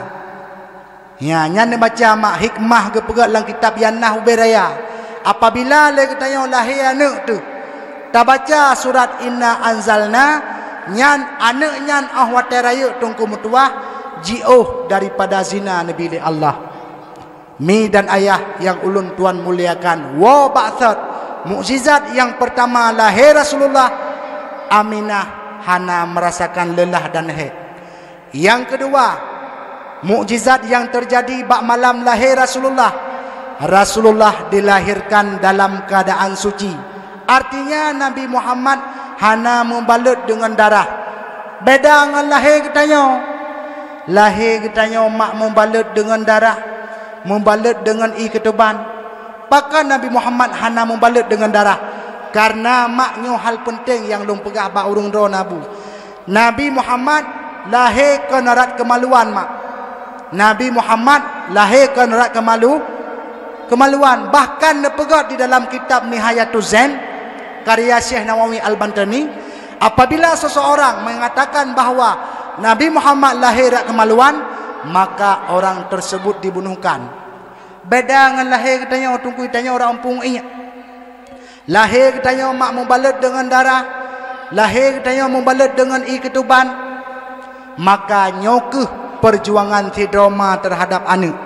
Ya nyan baca mak hikmah gepegat dalam kitab Yannah Uberaya. Apabila le katanya lahir anak tu ta baca surat Inna Anzalna, nyan anak nyan ahwate raya tungku mutuah jioh daripada zina nabi Allah. Mi dan ayah yang ulun tuan muliakan, wa ba'tsat mukjizat yang pertama lahir Rasulullah, Aminah hana merasakan lelah dan haid. Yang kedua mukjizat yang terjadi bak malam lahir Rasulullah, Rasulullah dilahirkan dalam keadaan suci. Artinya Nabi Muhammad hana membalut dengan darah. Beda dengan lahir katanya. Lahir katanya mak membalut dengan darah, membalut dengan ketuban. Bahkan Nabi Muhammad hana membalut dengan darah. Karena maknya hal penting yang lung pegah bak urung do nabu. Nabi Muhammad lahir ke nerat kemaluan mak. Nabi Muhammad lahir ke nerat kemaluan. Bahkan nepegat di dalam kitab Nihayatul Zain karya Syekh Nawawi Al-Bantani, apabila seseorang mengatakan bahawa Nabi Muhammad lahir kemaluan, maka orang tersebut dibunuhkan. Beda dengan lahir katanya tungku katanya orang ampung ingat. Lahir katanya mak membalut dengan darah, lahir katanya membalut dengan ketuban, maka nyokeh perjuangan sidroma terhadap anak.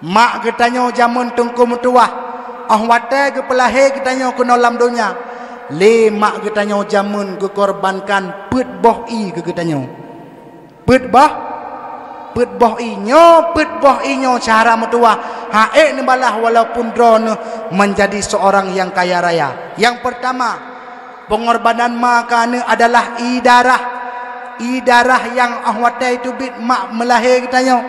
Mak katanya jamun tungku mutuah ahwate ke pelahir katanya ke dalam dunia. Le mak katanya jamun ke korbankan put boh i ke katanya. Put boh i nyo cara mutuah haek ni balah walaupun drone menjadi seorang yang kaya raya. Yang pertama pengorbanan mak kana adalah idarah yang ahwate itu bit mak melahir katanya.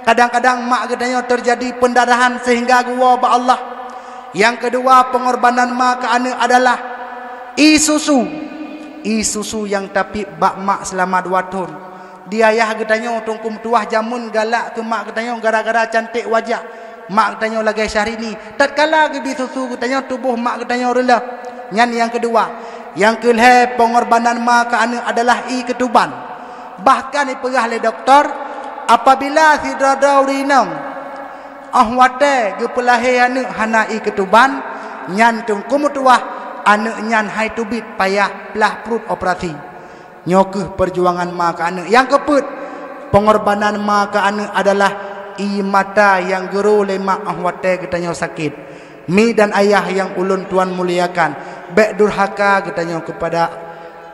Kadang-kadang mak katanya terjadi pendarahan sehingga gua ba Allah. Yang kedua pengorbanan mak ke anak adalah susu yang tapi bak mak selama 2 tahun. Dia ayah katanya tungkum tuah jamun galak ke mak katanya gara-gara cantik wajah. Mak katanya lagi syahrini. Tatkala gebi susu katanya tubuh mak katanya rela. Nyan yang kedua. Yang kelih pengorbanan mak ke anak adalah ketuban. Bahkan diperah oleh doktor apabila si dadaurinom ahwate ge pelahir anak hana ketuban nyan tungku mutuah anak nyan hai tubit payah pelah perut operasi. Nyokeh perjuangan mak ke anak. Yang keput pengorbanan mak ke anak adalah mata yang geru lemak ahwate katanya sakit. Mi dan ayah yang ulun tuan muliakan bek durhaka katanya kepada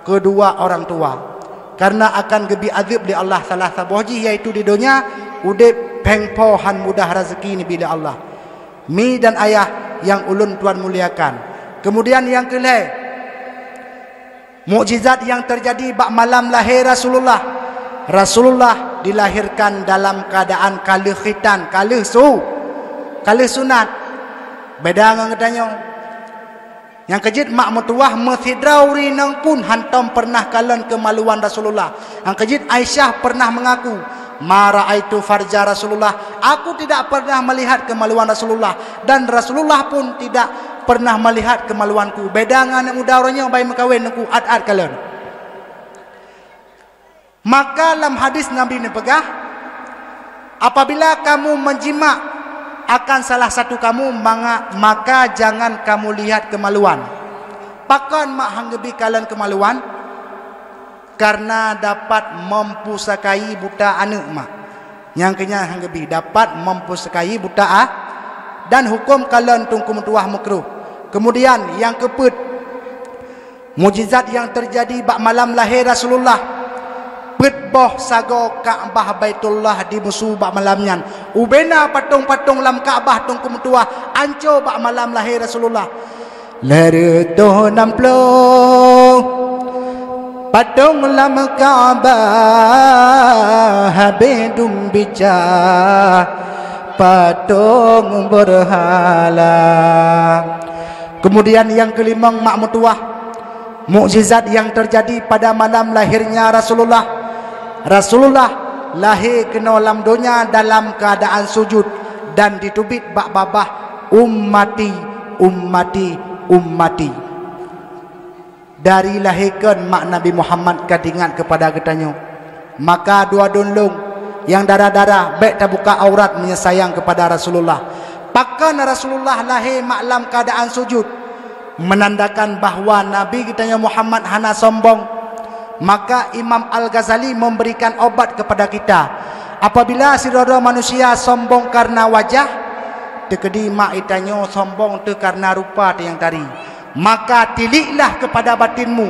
kedua orang tua. karena akan gebi azab li Allah salah saboji, iaitu di dunia udip pengpo han mudah rezeki ni bila Allah. Mi dan ayah yang ulun tuan muliakan. Kemudian yang kelih, mukjizat yang terjadi bak malam lahir Rasulullah. Rasulullah dilahirkan dalam keadaan kala khitan, kala sunat. Beda dengan katanya. Yang kejit mak mutuah mesidrauri nang pun hantam pernah kalan kemaluan Rasulullah. Yang kejit Aisyah pernah mengaku, ma raaitu farja Rasulullah, aku tidak pernah melihat kemaluan Rasulullah, dan Rasulullah pun tidak pernah melihat kemaluanku. Beda dengan muda orangnya bayi mekawin aku ad-ad kalian. Maka dalam hadis Nabi ni pegah, apabila kamu menjima akan salah satu kamu, maka jangan kamu lihat kemaluan. Pakan mak hanggebi kalian kemaluan, karena dapat mempusakai buta anak mak. Yang kenya hanggebi dapat mempusakai buta dan hukum kalian tungkum tuah makruh. Kemudian yang keput, mujizat yang terjadi bak malam lahir Rasulullah. Petboh sago Kaabah Baitullah di musuh bak malamnya. Ubena patung-patung lam Kaabah tungkum tua anco bak malam lahir Rasulullah. Lerutuh namplo patung lam Kaabah habedum bica patung berhala. Kemudian yang kelima, mak mutuah, mukjizat yang terjadi pada malam lahirnya Rasulullah. Rasulullah lahir kena dalam dunia dalam keadaan sujud dan ditubit bak babah ummati ummati ummati. Dari lahirkan mak Nabi Muhammad kadingat kepada katanya, maka dua dunlung yang darah-darah baik terbuka aurat menyayang kepada Rasulullah. Pakan Rasulullah lahir maklam keadaan sujud, menandakan bahawa Nabi kitanya Muhammad hana sombong. Maka Imam Al-Ghazali memberikan obat kepada kita. Apabila sirara manusia sombong karena wajah, tekedi mak itanyo sombong tu karena rupa tu yang tadi. Maka tiliklah kepada batinmu.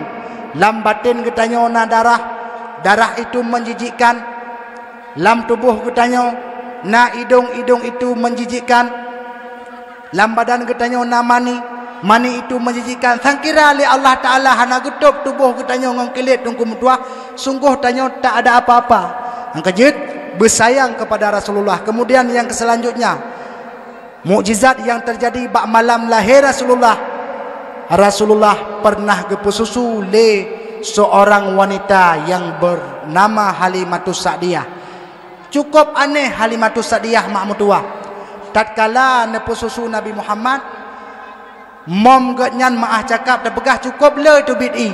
Lam batin ketanyo na darah itu menjijikkan. Lam tubuh ketanyo na hidung itu menjijikkan. Lam badan ketanyo na mani itu menjijikkan. Sangkira li Allah Ta'ala hana getup tubuh ketanyo ngengkelit tungkum tua, sungguh tanyo tak ada apa-apa. Yang kejut bersayang kepada Rasulullah. Kemudian yang selanjutnya, mukjizat yang terjadi bak malam lahir Rasulullah. Rasulullah pernah gepususu le seorang wanita yang bernama Halimatus Sa'diyah. Cukup aneh Halimatus Sa'diyah mak mutua. Tatkala nepususu Nabi Muhammad, mom nyan maah cakap dah begah cukup le tu bid'i.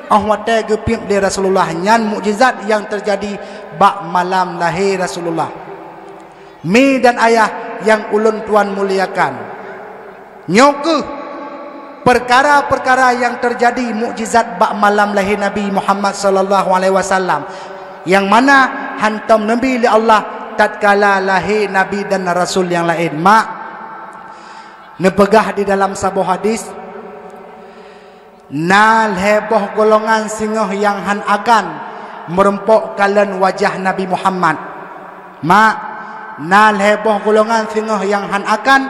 Ahwate gepip di Rasulullah nyan mukjizat yang terjadi bak malam lahir Rasulullah. Mi dan ayah yang ulun tuan muliakan, nyoke perkara-perkara yang terjadi mukjizat bak malam lahir Nabi Muhammad sallallahu alaihi wasallam, yang mana hantam Nabi li Allah tatkala lahir Nabi dan Rasul yang lain. Mak nepegah di dalam sebuah hadis, nal heboh golongan singoh yang han akan merempok kalian wajah Nabi Muhammad. Mak, nal heboh golongan singoh yang han akan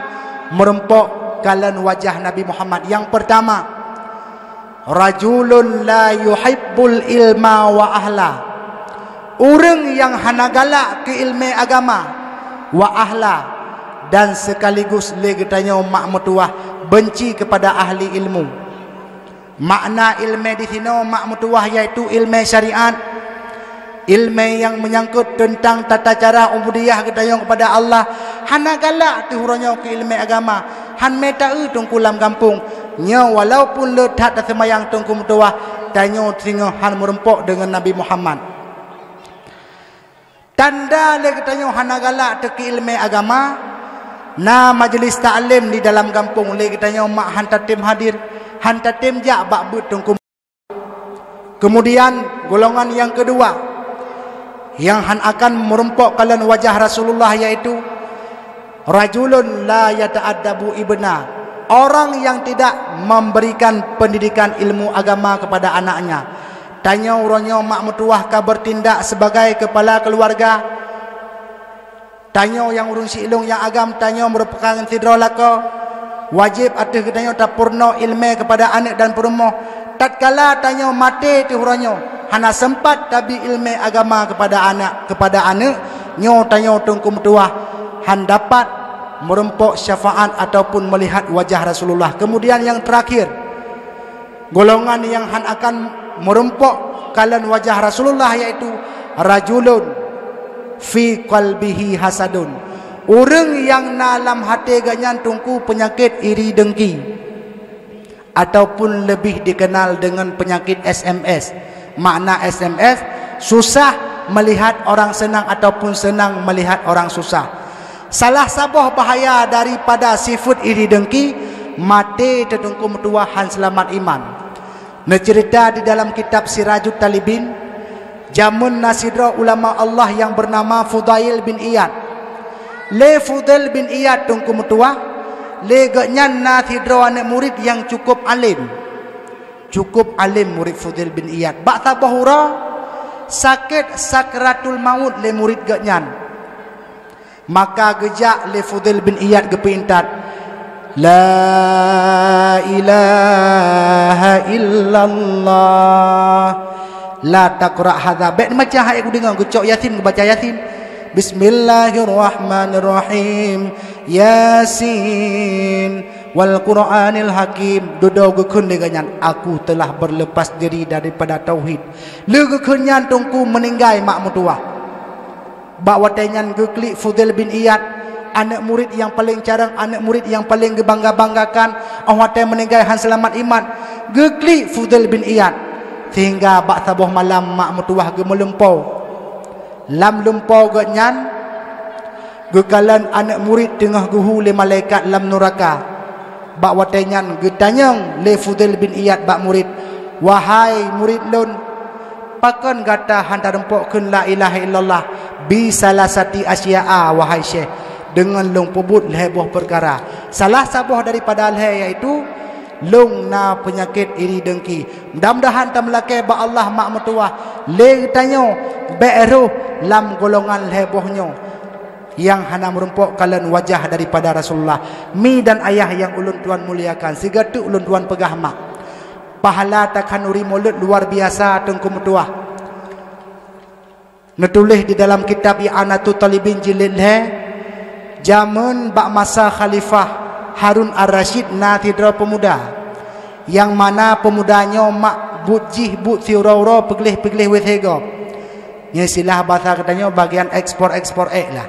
merempok kalian wajah Nabi Muhammad. Yang pertama, rajulun la yuhibbul ilma wa ahla. Orang yang hana galak ke ilmu agama wa ahla, dan sekaligus legetanya mak mutuah benci kepada ahli ilmu. Makna ilmu di sini mak mutuah iaitu ilmu syariat, ilmu yang menyangkut tentang tata cara ubudiyah ketanya kepada Allah. Hana galak tu huranya ke ilmu agama, han meta tungkulam kampung nya walaupun letak semayang tungku mutuah tanya singa han merempok dengan Nabi Muhammad. Tanda le ketanya hana galak te ke ilmu agama, na majlis ta'lim di dalam kampung le katanya mak hantatim hadir, hantatim jak bak betungkum. Kemudian golongan yang kedua yang han akan merempok kalian wajah Rasulullah, yaitu rajulun la yata'addabu ibna, orang yang tidak memberikan pendidikan ilmu agama kepada anaknya. Tanya uronyo mak mertuah ka bertindak sebagai kepala keluarga. Tanya yang urun silung yang agam tanya merupakan tidro lako. Wajib atas ketanya tak purno ilmu kepada anak dan perempuan. Tatkala tanya mati ti uronyo hana sempat tabi ilmu agama kepada anak nyo tanya tungku mertuah han dapat merempok syafaat ataupun melihat wajah Rasulullah. Kemudian yang terakhir, golongan yang han akan merempok kalian wajah Rasulullah, yaitu rajulun fi qalbihi hasadun, orang yang dalam hati ganyan tungku penyakit iri dengki, ataupun lebih dikenal dengan penyakit SMS. Makna SMS, susah melihat orang senang ataupun senang melihat orang susah. Salah sabuh bahaya daripada sifat iri dengki, mati tertungku mertua han selamat iman. Cerita di dalam kitab Sirajut Talibin, jamun nasidra ulama Allah yang bernama Fudail bin Iyad. Le Fudail bin Iyad tungku mertua, le genyan nasidra anak murid yang cukup alim. Cukup alim murid Fudail bin Iyad. Bak tabahura sakit sakratul maut le murid genyan. Maka gejak le Fudail bin Iyad gepintat, la ilaha illallah la taqra hadza. Baik macam ayat aku dengar gecok Yasin, baca Yasin. Bismillahirrahmanirrahim. Yasin wal Qur'anil Hakim. Dodo gekun dengan aku telah berlepas diri daripada tauhid. Le gekun nyan tungku meninggai mak mertua. Bak watenyan geklik Fudail bin Iyad, anak murid yang paling carang, anak murid yang paling gebangga-banggakan, awate meninggal han selamat iman. Geklik Fudail bin Iyad, sehingga bak sabuh malam mak mertuah ge melempau. Lam lempau ge nyan, gekalan anak murid tengah guhu le malaikat lam neraka. Bak watenyan ge tanyang le Fudail bin Iyad bak murid, wahai murid lun, pakon gata hantar rempokkeun la ilaha illallah bi salasati asya'a wahai syekh, dengan long pebut leheboh perkara. Salah sabuh daripada leh iaitu long na penyakit iri dengki. Mudah-mudahan tam lake ba Allah mak mertua le tanyo be'ruh lam golongan lehebohnyo yang hana merempok kalian wajah daripada Rasulullah. Mi dan ayah yang ulun tuan muliakan, sigatu ulun tuan pegah mak, pahala takanuri mulut luar biasa tengku mertua. Netulis di dalam kitab I'anatul Talibin jilid jaman bak masa Khalifah Harun Ar-Rasyid natidra pemuda, yang mana pemudanya mak bujih but siuraura pegelih-pegelih wethego. Nya silah bahasa katanya bagian ekspor-ekspor lah.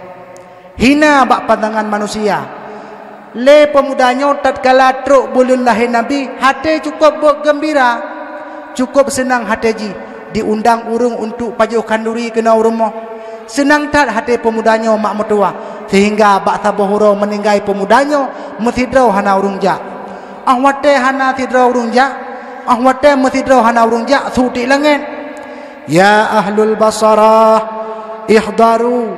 Hina bak pandangan manusia. Le pemudanya tatkala truk bulun lahir Nabi, hati cukup bergembira, cukup senang hati ji. Diundang urung untuk pajuh kanduri kena rumah. Senang tak hati pemudanya mak mertua, sehingga bak sabuhura meninggai pemudanya mesidrau hana urung jak. Ahwate hana sidrau urung jak, ahwate mesidrau hana urung jak suti langit. Ya ahlul basarah ihdaru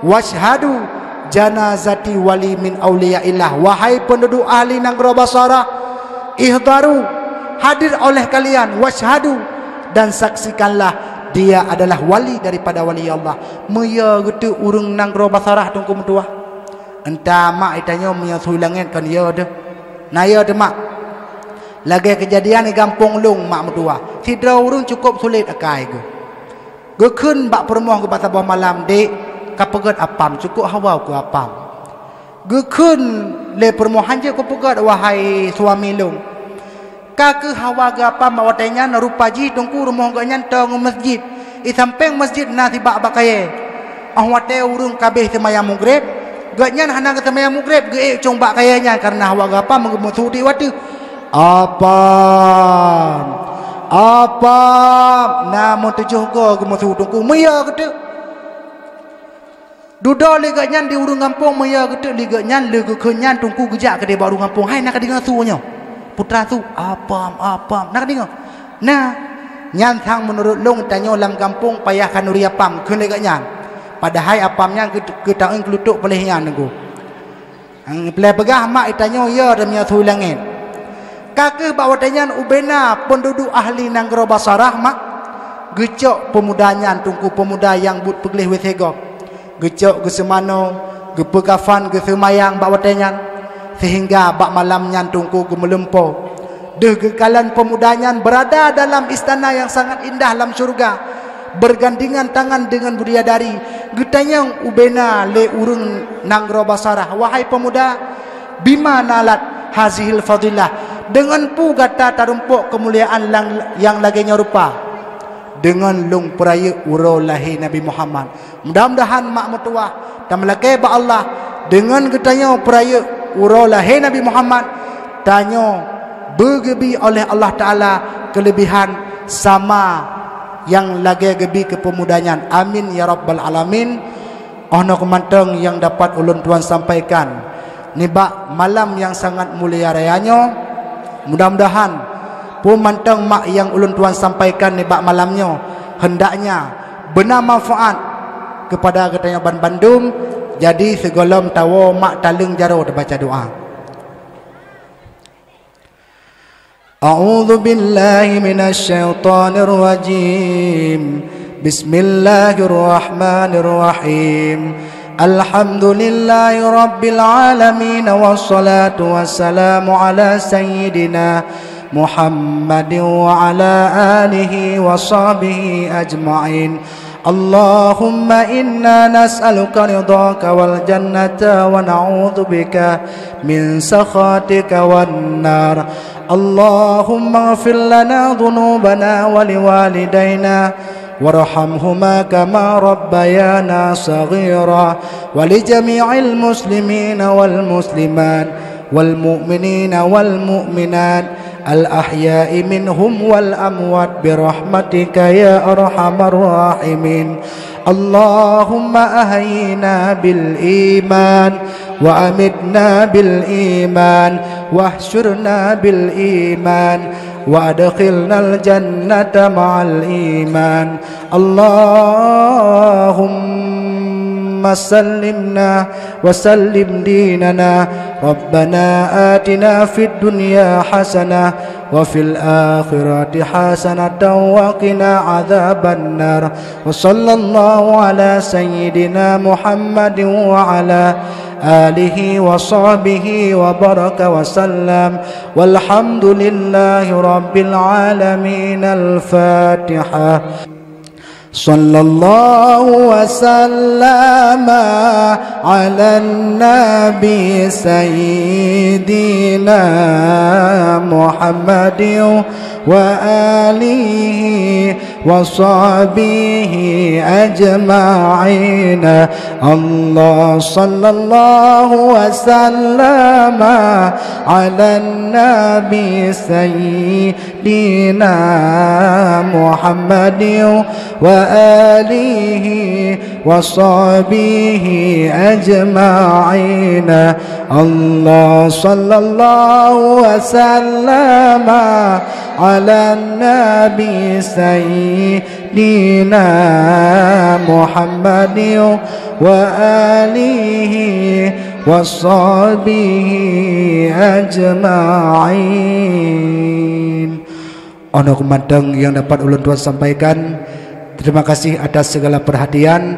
washhadu janazati wali min auliyaillah. Wahai penduduk ahli negeri Basarah, ihdaru, hadir oleh kalian, washhadu, dan saksikanlah dia adalah wali daripada wali Allah. Meya gitu urung negeri Basarah tungku mertua. Entah mak itanya meya sulangit kan ya dah. Nah ya dah mak. Lagi kejadian di kampung lung mak mertua. Sidra urung cukup sulit akai go. Gekun bak permoh ke pasar bawah malam dek kapegat apam cukup hawa ku apam. Gekun le permohan je ku pegat wahai suami lung. Ka ke hawa ke apam awatenya narupaji tungku rumah ganyan tong masjid. I samping masjid na tiba bakaye. Awate urung kabeh semaya maghrib. Ganyan hana ke semaya maghrib ge cong bak kayanya karena hawa ke apam mengemutudi watu. Apa namun tujuh ko gemusu tungku meya gede. Duda liganya di urung kampung meya gede liganya legu kenyan tungku gejak ke baru kampung. Hai nak dengar sunya. Putra tu apa nak dengar. Nah, nyan thang menurut long tanyo lam kampung payah kanuri apam keun liganya. Padahal apamnya ke taung kelutuk pelehnya nengku. Ang peleh pegah mak itanyo ya demnya tu langit. Kakek bawa tanya ubena penduduk ahli negeri Basarah mak gecok pemudanya tungku pemuda yang but peglih wethego gecok ge semano ge pegafan ge semayang bak watenyan sehingga bak malamnya tungku ge melempo deh gekalan pemudanya berada dalam istana yang sangat indah dalam surga bergandengan tangan dengan bidadari getanyang ubena le urung nanggro basarah wahai pemuda bima nalat hazihil fadilah dengan pu gata tarumpuk kemuliaan yang lagi rupa dengan lung peraya uro lahi Nabi Muhammad mudah-mudahan mak metua dan melakai ba Allah dengan getanya peraya uro lahi Nabi Muhammad tanya bergebi oleh Allah Ta'ala kelebihan sama yang lagi gebi ke pemudanya. Amin ya rabbal alamin. Ono kemanteng yang dapat ulun tuan sampaikan nibak malam yang sangat mulia rayanya. Mudah-mudahan pemanteng mak yang ulun tuan sampaikan nibak malamnya hendaknya benar manfaat kepada katanya Bandung. Jadi segolom tawo mak taleng jaro baca doa. أعوذ بالله من الشيطان الرجيم بسم الله الرحمن الرحيم الحمد لله رب العالمين والصلاة والسلام على سيدنا محمد وعلى آله وصحبه أجمعين اللهم إنا نسألك رضاك والجنة ونعوذ بك من سخطك والنار اللهم اغفر لنا ذنوبنا ولوالدينا وارحمهما كما ربيانا صغيرا ولجميع المسلمين والمسلمات والمؤمنين والمؤمنات الأحياء منهم والأموات برحمتك يا أرحم الراحمين اللهم أحينا بالإيمان وأمتنا بالإيمان واحشرنا بالإيمان وأدخلنا الجنة مع الإيمان اللهم سلمنا وسلم ديننا ربنا آتنا في الدنيا حسنة وفي الآخرة حسنة وقنا عذاب النار وصلى الله على سيدنا محمد وعلى آله وصحبه وبارك وسلم والحمد لله رب العالمين الفاتحة صلى الله وسلم على النبي سيدنا محمد وآله وصحبه أجمعين الله صلى الله وسلم على النبي سيدنا محمد وآله وصحبه أجمعين الله صلى الله وسلم على النبي سيدنا محمد وآله وصحبه أجمعين. Ono kumandang yang dapat ulun tuan sampaikan. Terima kasih atas segala perhatian.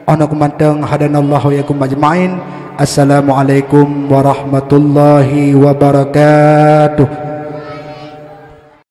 Ono kumandang hadanallahu yakum ajma'in. Assalamualaikum warahmatullahi wabarakatuh.